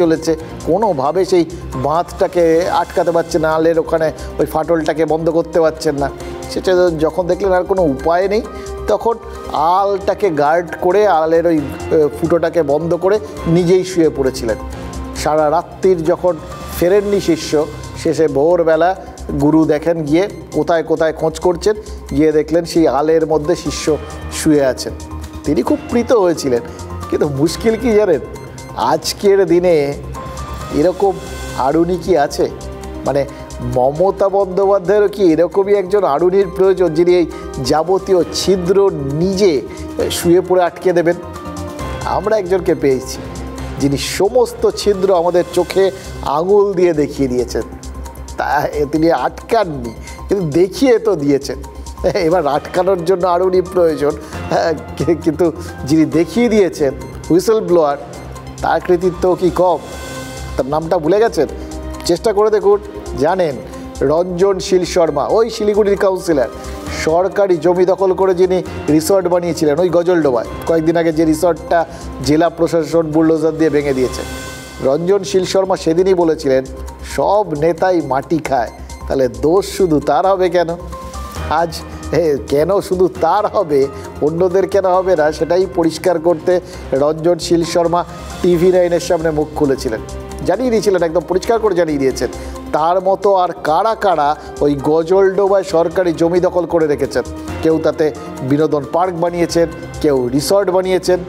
চলেছে, কোনোভাবে সেই বাঁধটাকে আটকাতে পারছেন না, আলের ওখানে ওই ফাটলটাকে বন্ধ করতে পারছেন না। সেটা যখন দেখলেন আর কোনো উপায় নেই, তখন আলটাকে গার্ড করে, আলের ওই ফুটোটাকে বন্ধ করে নিজেই শুয়ে পড়েছিলেন। সারা রাত্রির যখন ফেরেননি শিষ্য, শেষে ভোরবেলা গুরু দেখেন গিয়ে কোথায় কোথায় খোঁজ করছেন, গিয়ে দেখলেন সেই আলের মধ্যে শিষ্য শুয়ে আছেন। তিনি খুব প্রীত হয়েছিলেন। কিন্তু মুশকিল কি জানেন, আজকের দিনে এরকম আরুণী কি আছে? মানে মমতা বন্দ্যোপাধ্যায়েরও কি এরকমই একজন আরুণীর প্রয়োজন, যিনি এই যাবতীয় ছিদ্র নিজে শুয়ে পড়ে আটকে দেবেন? আমরা একজনকে পেয়েছি, যিনি সমস্ত ছিদ্র আমাদের চোখে আঙুল দিয়ে দেখিয়ে দিয়েছেন। তা তিনি আটকাননি, কিন্তু দেখিয়ে তো দিয়েছেন। এবার আটকানোর জন্য আরুণী প্রয়োজন, কিন্তু যিনি দেখিয়ে দিয়েছেন, হুইসেল ব্লোয়ার, তার কৃতিত্ব কি কম? তার নামটা ভুলে গেছেন? চেষ্টা করে দেখুন, জানেন, রঞ্জনশীল শর্মা, ওই শিলিগুড়ির কাউন্সিলর, সরকারি জমি দখল করে যিনি রিসর্ট বানিয়েছিলেন ওই গজলডোবায়, কয়েকদিন আগে যে রিসর্টটা জেলা প্রশাসন বুলডোজার দিয়ে ভেঙে দিয়েছে। রঞ্জনশীল শর্মা সেদিনই বলেছিলেন, সব নেতাই মাটি খায়, তাহলে দোষ শুধু তার হবে কেন? আজ কেন শুধু তার হবে, অন্যদের কেন হবে না, সেটাই পরিষ্কার করতে রঞ্জনশীল শর্মা TV9-এর সামনে মুখ খুলেছিলেন, জানিয়ে দিয়েছিলেন, একদম পরিষ্কার করে জানিয়ে দিয়েছেন তার মতো আর কারা কারা ওই গজলডোবায় সরকারি জমি দখল করে রেখেছেন। কেউ তাতে বিনোদন পার্ক বানিয়েছেন, কেউ রিসর্ট বানিয়েছেন।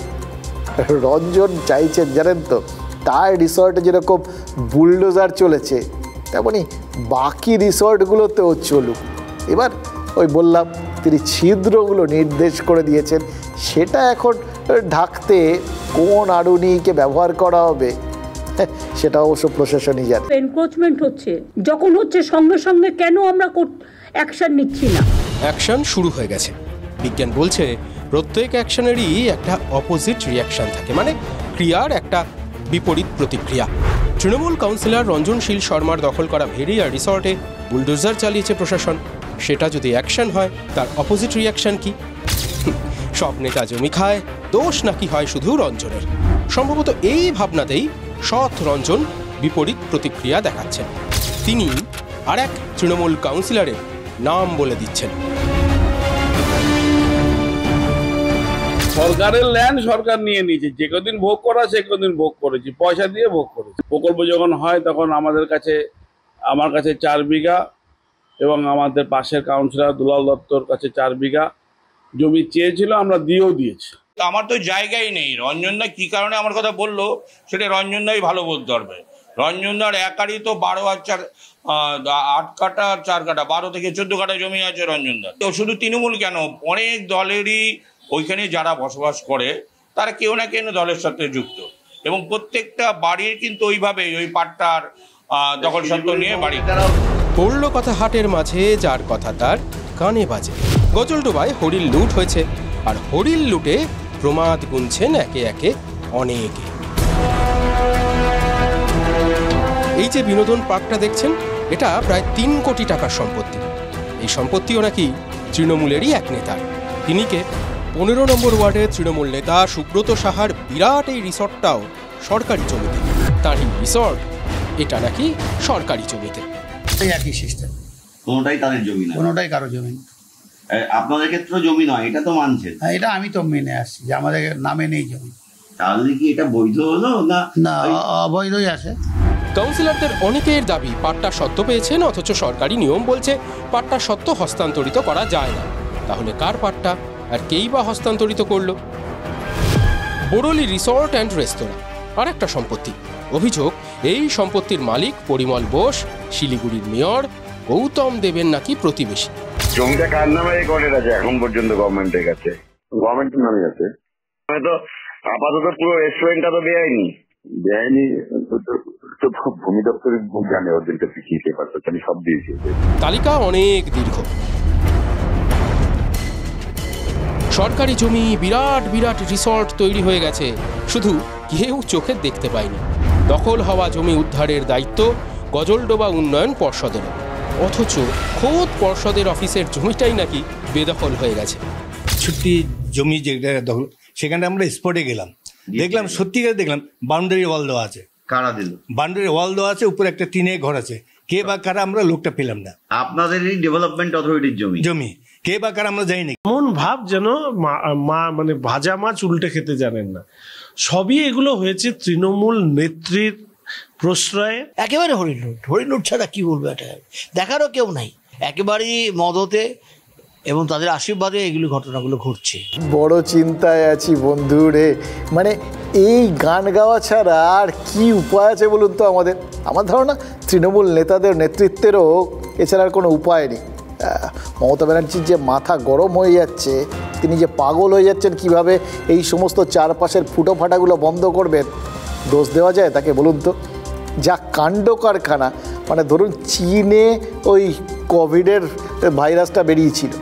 রঞ্জন চাইছেন জানেন তো, তার রিসর্টে যেরকম বুলডোজার চলেছে, তেমনি বাকি রিসর্টগুলোতেও চলুক। এবার ওই বললাম, তিনি ছিদ্রগুলো নির্দেশ করে দিয়েছেন, সেটা এখন ঢাকতে কোন আরুণীকে ব্যবহার করা হবে সেটা অবশ্য প্রশাসনই জানে। এনক্রোচমেন্ট হচ্ছে, যখন হচ্ছে সঙ্গে সঙ্গে কেন আমরা অ্যাকশন নিচ্ছি না? অ্যাকশন শুরু হয়ে গেছে। বিজ্ঞান বলছে প্রত্যেক অ্যাকশনেরই একটা অপোজিট রিয়াকশন থাকে, মানে ক্রিয়ার একটা বিপরীত প্রতিক্রিয়া। তৃণমূল কাউন্সিলর রঞ্জনশীল শর্মার দখল করা ভেড়িয়া রিসর্টে বুলডোজার চালিয়েছে প্রশাসন, সেটা যদি অ্যাকশন হয়, তার অপোজিট রিয়াকশন কি? সব নেতা জমি খায়, দোষ নাকি হয় শুধু রঞ্জনের? সম্ভবত এই ভাবনাতেই সৎ রঞ্জন বিপরীত প্রতিক্রিয়া দেখাচ্ছেন। তিনি আর এক তৃণমূল কাউন্সিলরের নাম বলে দিচ্ছেন। সরকারের ল্যান্ড সরকার নিয়ে নিয়েছে, যে কদিন ভোগ করা সে কদিন ভোগ করেছি, পয়সা দিয়ে ভোগ করেছি। প্রকল্প যখন হয় তখন আমার কাছে 4 বিঘা এবং আমাদের পাশের কাউন্সিলর দুলাল দত্তর কাছে 4 বিঘা জমি চেয়েছিল, আমরা দিয়েও দিয়েছি। আমার তো জায়গাই নেই। রঞ্জনদা কি কারণে আমার কথা বললো সেটা রঞ্জনদাই ভালো বলতে পারবে। রঞ্জনদার একারই তো 12 আর 8 কাটা 4 কাটা 12 থেকে 14 কাটা জমি আছে রঞ্জনদার। তো শুধু তৃণমূল কেন, অনেক দলেরই ওইখানে যারা বসবাস করে তারা কেউ না কেউ দলের সাথে যুক্ত, এবং প্রত্যেকটা বাড়ির কিন্তু ওইভাবে ওই পাট্টার দখল সত্ত্ব নিয়ে বাড়ি। পড়ল কথা হাটের মাঝে, যার কথা তার কানে বাজে। গজলডোবায় হরিণ লুট হয়েছে, আর হরিণ লুটে প্রমাদ গুনছেন একে একে অনেকে। এই যে বিনোদন পার্কটা দেখছেন, এটা প্রায় 3 কোটি টাকার সম্পত্তি। এই সম্পত্তিও নাকি তৃণমূলেরই এক নেতার। তিনি কে? 15 নম্বর ওয়ার্ডের তৃণমূল নেতা সুব্রত সাহার বিরাট এই রিসর্টটাও সরকারি জমিতে। তার এই রিসর্ট, এটা নাকি সরকারি জমিতে। একই সিস্টেম, কোনোটাই তাদের জমি না, কোনোটাই কারো জমি না। আপনাদের ক্ষেত্রে জমি নয়, এটা তো মানছেন? হ্যাঁ, এটা আমি তো মেনে আসছি যে আমাদের নামে নেই জমি। তাহলে কি এটা বৈধ হলো না? না, অবৈধই আছে। কাউন্সিলরদের অনেকের দাবি পাট্টা সত্ত্ব পেয়েছেন, অথচ সরকারি নিয়ম বলছে পাট্টা সত্ত্ব হস্তান্তরিত করা যায় না। তাহলে কার পাট্টা আর কেই বা হস্তান্তরিত করলো? বোরলি রিসর্ট অ্যান্ড রেস্তোরাঁ আর একটা সম্পত্তি। অভিযোগ, এই সম্পত্তির মালিক পরিমল বোস, শিলিগুড়ির মেয়র গৌতম দেবের নাকি প্রতিবেশী। জমিটা কার নামে রেকর্ডেড আছে এখন পর্যন্ত? গভর্নমেন্টের কাছে, গভর্নমেন্টের নামে আছে। তো আপাতত পুরো রেস্টুরেন্টটা তো দেয়নি তো ভূমি দপ্তর জানে ওদের কাছে কি পেপারটা, আমি সব দিয়েছি। তালিকা অনেক দীর্ঘ। সরকারি জমি, বিরাট বিরাট রিসর্ট তৈরি হয়ে গেছে, শুধু কেউ চোখে দেখতে পায়নি। দখল হওয়া জমি উদ্ধারের দায়িত্ব গজলডোবা উন্নয়ন পর্ষদের, অথচ খোদ পর্ষদের অফিসের জমিটাই নাকি বেদখল হয়ে গেছে। ছুটি জমি যেটা দখল, সেখানে আমরা স্পটে গেলাম, দেখলাম সত্যিকার দেখলাম বাউন্ডারি ওয়াল দেওয়া আছে। কারা দিল? বাউন্ডারি ওয়াল দেওয়া আছে, উপরে একটা টিনের ঘর আছে। কে বা কারা, আমরা লোকটা পেলাম না। আপনাদের এই ডেভেলপমেন্ট অথরিটির জমি, কে বা কারা আমরা যাইনি। এমন ভাব যেন মানে ভাজা মাছ উল্টে খেতে জানেন না। সবই এগুলো হয়েছে তৃণমূল নেত্রীর প্রশ্রয়ে। একেবারে হরিলুট ছাড়া কি বলবো, এটা দেখারও কেউ নাই। একেবারেই মদতে এবং তাদের আশীর্বাদে এগুলো ঘটনাগুলো ঘটছে। বড় চিন্তায় আছি বন্ধু রে। মানে এই গান গাওয়া ছাড়া আর কি উপায় আছে বলুন তো আমাদের? আমার ধারণা তৃণমূল নেতাদের নেতৃত্বেরও এছাড়া আর কোনো উপায় নেই। মমতা ব্যানার্জির যে মাথা গরম হয়ে যাচ্ছে, তিনি যে পাগল হয়ে যাচ্ছেন, কিভাবে এই সমস্ত চারপাশের ফুটো ফাটাগুলো বন্ধ করবেন, দোষ দেওয়া যায় তাকে বলুন তো? যা কাণ্ড কারখানা, মানে ধরুন চীনে ওই কোভিডের ভাইরাসটা বেরিয়েছিল,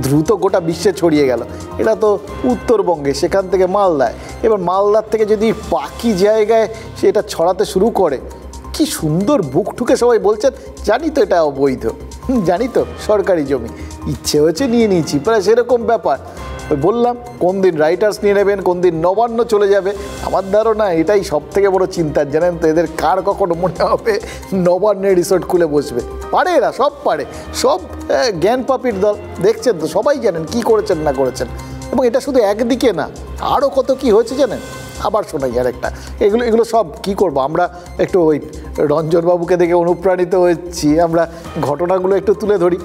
দ্রুত গোটা বিশ্বে ছড়িয়ে গেল। এটা তো উত্তরবঙ্গে, সেখান থেকে মালদায়, এবার মালদার থেকে যদি বাকি জায়গায় সেটা ছড়াতে শুরু করে, কি সুন্দর বুক ঠুকে সবাই বলছেন জানি তো এটা অবৈধ, জানি তো সরকারি জমি, ইচ্ছে হয়েছে নিয়ে নিয়েছি, প্রায় সেরকম ব্যাপার। ওই বললাম কোন দিন রাইটার্স নিয়ে নেবেন, কোন দিন নবান্ন চলে যাবে। আমার ধারণা এটাই সব থেকে বড় চিন্তার, জানেন তো? এদের কার কখনো মনে হবে নবান্নের রিসোর্ট খুলে বসবে? পারে এরা, সব পারে, সব জ্ঞান পাপির দল। দেখছেন তো, সবাই জানেন কি করেছেন না করেছেন। এবং এটা শুধু একদিকে না, আরও কত কি হয়েছে জানেন? আবার শোনাই আর একটা, এগুলো সব কি করব আমরা? একটু ওই রঞ্জনবাবুকে দেখে অনুপ্রাণিত হয়েছি আমরা, ঘটনাগুলো একটু তুলে ধরি,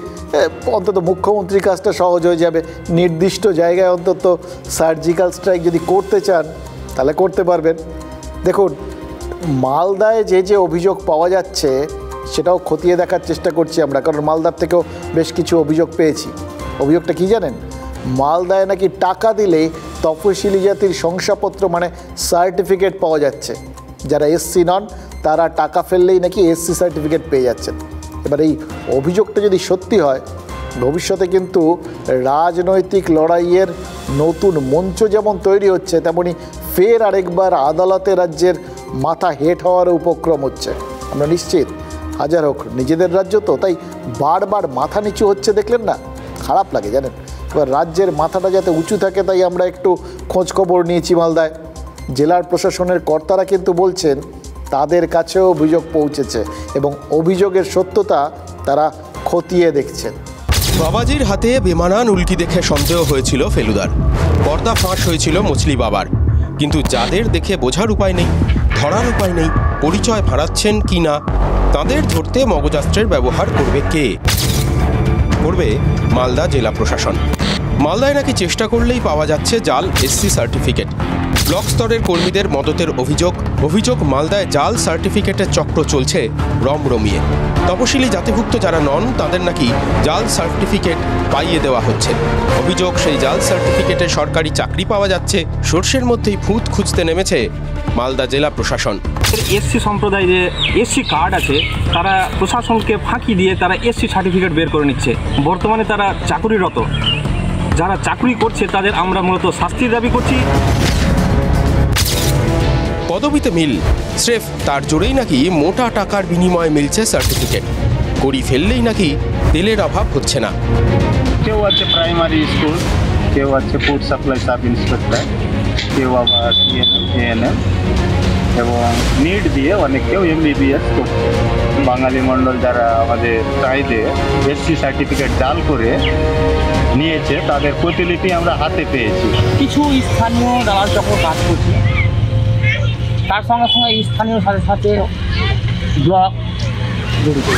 অন্তত মুখ্যমন্ত্রীর কাজটা সহজ হয়ে যাবে। নির্দিষ্ট জায়গায় অন্তত সার্জিক্যাল স্ট্রাইক যদি করতে চান তাহলে করতে পারবেন। দেখুন, মালদায় যে অভিযোগ পাওয়া যাচ্ছে সেটাও খতিয়ে দেখার চেষ্টা করছি আমরা, কারণ মালদার থেকেও বেশ কিছু অভিযোগ পেয়েছি। অভিযোগটা কি জানেন? মালদায় নাকি টাকা দিলে তফসিলি জাতির শংসাপত্র মানে সার্টিফিকেট পাওয়া যাচ্ছে। যারা এসসি নন তারা টাকা ফেললেই নাকি এসসি সার্টিফিকেট পেয়ে যাচ্ছেন। এবার এই অভিযোগটা যদি সত্যি হয়, ভবিষ্যতে কিন্তু রাজনৈতিক লড়াইয়ের নতুন মঞ্চ যেমন তৈরি হচ্ছে, তেমনি ফের আরেকবার আদালতে রাজ্যের মাথা হেট হওয়ার উপক্রম হচ্ছে। আমরা নিশ্চিত, হাজার হোক নিজেদের রাজ্য তো, তাই বারবার মাথা নিচু হচ্ছে দেখলেন না, খারাপ লাগে জানেন। এবার রাজ্যের মাথাটা যাতে উঁচু থাকে তাই আমরা একটু খোঁজখবর নিয়েছি মালদায়। জেলার প্রশাসনের কর্তারা কিন্তু বলছেন তাদের কাছেও অভিযোগ পৌঁছেছে এবং অভিযোগের সত্যতা তারা খতিয়ে দেখছেন। বাবাজির হাতে বেমানান উল্কি দেখে সন্দেহ হয়েছিল ফেলুদার, পর্দা ফাঁস হয়েছিল মছলি বাবার। কিন্তু যাদের দেখে বোঝার উপায় নেই, ধরার উপায় নেই, পরিচয় ভাড়াচ্ছেন কি না, তাদের ধরতে মগজাস্ত্রের ব্যবহার করবে কে? করবে মালদা জেলা প্রশাসন। মালদায় নাকি চেষ্টা করলেই পাওয়া যাচ্ছে জাল এসসি সার্টিফিকেট। ব্লক স্তরের কর্মীদের মদতের অভিযোগ মালদায় জাল সার্টিফিকেটের চক্র চলছে রমরমিয়ে। তপশিলি জাতিভুক্ত যারা নন তাদের নাকি জাল সার্টিফিকেট পাইয়ে দেওয়া হচ্ছে। অভিযোগ, সেই জাল সার্টিফিকেটে সরকারি চাকরি পাওয়া যাচ্ছে। সর্ষের মধ্যেই ভূত খুঁজতে নেমেছে মালদা জেলা প্রশাসন। এসসি সম্প্রদায় যে এসসি কার্ড আছে, তারা প্রশাসনকে ফাঁকি দিয়ে তারা এসসি সার্টিফিকেট বের করে নিচ্ছে। বর্তমানে তারা চাকুরিরত, যারা চাকরি করছে তাদের আমরা মূলত শাস্তির দাবি করছি। পদবিতে মিল, স্রেফ তার জোরেই নাকি মোটা টাকার বিনিময়ে মিলছে সার্টিফিকেট। করি ফেললেই নাকি তেলের অভাব হচ্ছে না। কেউ আছে প্রাইমারি স্কুল, কেউ আছে ফুড সাপ্লাই সাব ইন্সপেক্টর, কেউ আবার এএনএম এবং নিট দিয়ে অনেক কেউ এমবিবিএস করছে। বাঙালি মণ্ডল যারা আমাদের চাইলে এসসি সার্টিফিকেট জাল করে নিয়েছে তাদের প্রতিলিপি আমরা হাতে পেয়েছি। কিছু স্থানীয় দালাল চক্র কাজ করছে, তার সঙ্গে সঙ্গে স্থানীয় সাথে সাথে ব্লক জড়িত।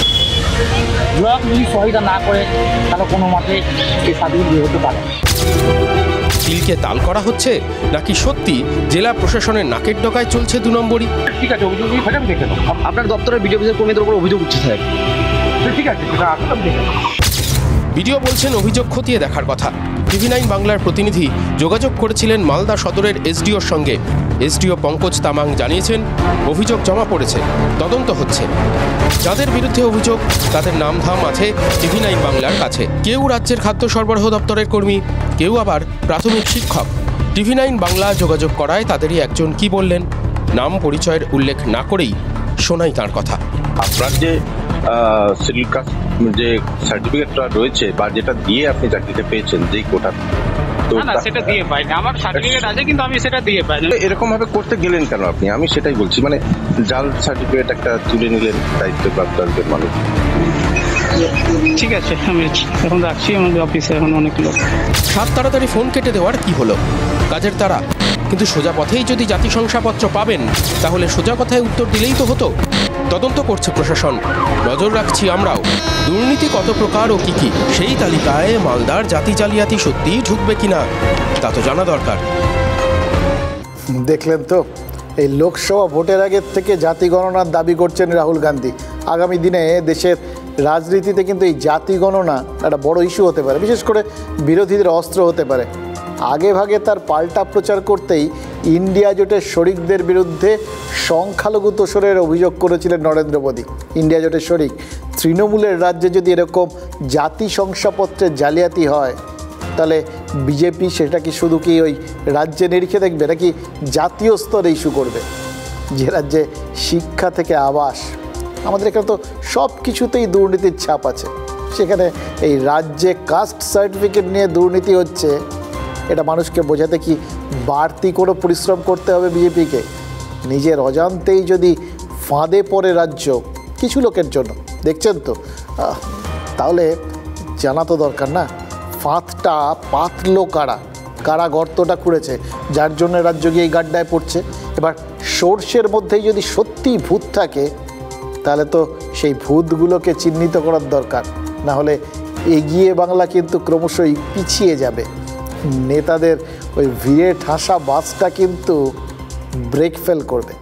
ব্লক যদি সহায়তা না করে তাহলে কোনো মতে এই সার্টিফিকেট বের হতে পারে। তিলকে তাল করা হচ্ছে নাকি সত্যি জেলা প্রশাসনের নাকের ডগায় চলছে 2 নম্বরই? ঠিক আছে, অভিযোগ দেখে নেব। আপনার দপ্তরের বিডিও অফিসের কর্মীদের উপর অভিযোগ উঠছে স্যার। ঠিক আছে, সেটা আসলে দেখে নেব। ভিডিও বলছেন অভিযোগ খতিয়ে দেখার কথা। TV9 বাংলার প্রতিনিধি যোগাযোগ করেছিলেন মালদা সদরের এসডিওর সঙ্গে। এসডিও পঙ্কজ তামাং জানিয়েছেন অভিযোগ জমা পড়েছে, তদন্ত হচ্ছে। যাদের বিরুদ্ধে অভিযোগ তাদের নামধাম আছে TV9 বাংলার কাছে। কেউ রাজ্যের খাদ্য সরবরাহ দপ্তরের কর্মী, কেউ আবার প্রাথমিক শিক্ষক। TV9 বাংলা যোগাযোগ করায় তাদেরই একজন কি বললেন, নাম পরিচয়ের উল্লেখ না করেই শোনাই তাঁর কথা। আপনার যে শিডিউল কাস্ট যে সার্টিফিকেটটা রয়েছে বা যেটা দিয়ে আপনি চাকরিটা পেয়েছেন যেই কোটা, না সেটা দিয়ে পাইনি। আমার সার্টিফিকেট আছে কিন্তু আমি সেটা দিয়ে পাইনি। এরকম ভাবে করতে গেলেন কেন আপনি? আমি সেটাই বলছি, মানে জাল সার্টিফিকেট একটা তুলে নিলেন দায়িত্বপ্রাপ্ত একজন মানুষ। ঠিক আছে, আমি এখন রাখছি, আমাদের অফিসে এখন অনেক লোক। সাত তাড়াতাড়ি ফোন কেটে দেওয়ার কি হলো? কাজের তারা, কিন্তু সোজা পথেই যদি জাতি শংসাপত্র পাবেন তাহলে সোজা কথায় উত্তর দিলেই তো হতো। তদন্ত করছে প্রশাসন, নজর রাখছি আমরাও। দুর্নীতি কত প্রকার ও কি কি, সেই তালিকায় মালদার জাতি জালিয়াতি সত্যিই ঢুকবে কিনা তা তো জানা দরকার। দেখলেন তো, এই লোকসভা ভোটের আগের থেকে জাতি গণনার দাবি করছেন রাহুল গান্ধী। আগামী দিনে দেশের রাজনীতিতে কিন্তু এই জাতি গণনা একটা বড় ইস্যু হতে পারে, বিশেষ করে বিরোধীদের অস্ত্র হতে পারে। আগে ভাগে তার পাল্টা প্রচার করতেই ইন্ডিয়া জোটের শরিকদের বিরুদ্ধে সংখ্যালঘু তোষরের অভিযোগ করেছিলেন নরেন্দ্র মোদী। ইন্ডিয়া জোটের শরিক তৃণমূলের রাজ্যে যদি এরকম জাতি শংসাপত্রের জালিয়াতি হয় তাহলে বিজেপি সেটা কি শুধু কি ওই রাজ্যে নিরিখে দেখবে নাকি জাতীয় স্তরে ইস্যু করবে? যে রাজ্যে শিক্ষা থেকে আবাস, আমাদের এখানে তো সব কিছুতেই দুর্নীতির ছাপ আছে, সেখানে এই রাজ্যে কাস্ট সার্টিফিকেট নিয়ে দুর্নীতি হচ্ছে, এটা মানুষকে বোঝাতে কি বাড়তি কোনো পরিশ্রম করতে হবে বিজেপিকে? নিজের অজান্তেই যদি ফাঁদে পড়ে রাজ্য কিছু লোকের জন্য, দেখছেন তো, তাহলে জানা তো দরকার না ফাঁদটা পাতলো কারা, কারা গর্তটা খুঁড়েছে, যার জন্য রাজ্য গিয়ে এই গাড্ডায় পড়ছে। এবার সোর্সের মধ্যেই যদি সত্যিই ভূত থাকে তাহলে তো সেই ভূতগুলোকে চিহ্নিত করার দরকার, না হলে এগিয়ে বাংলা কিন্তু ক্রমশই পিছিয়ে যাবে। নেতাদের ওই ভিড়ে ঠাসা বাসটা কিন্তু ব্রেক ফেল করবে।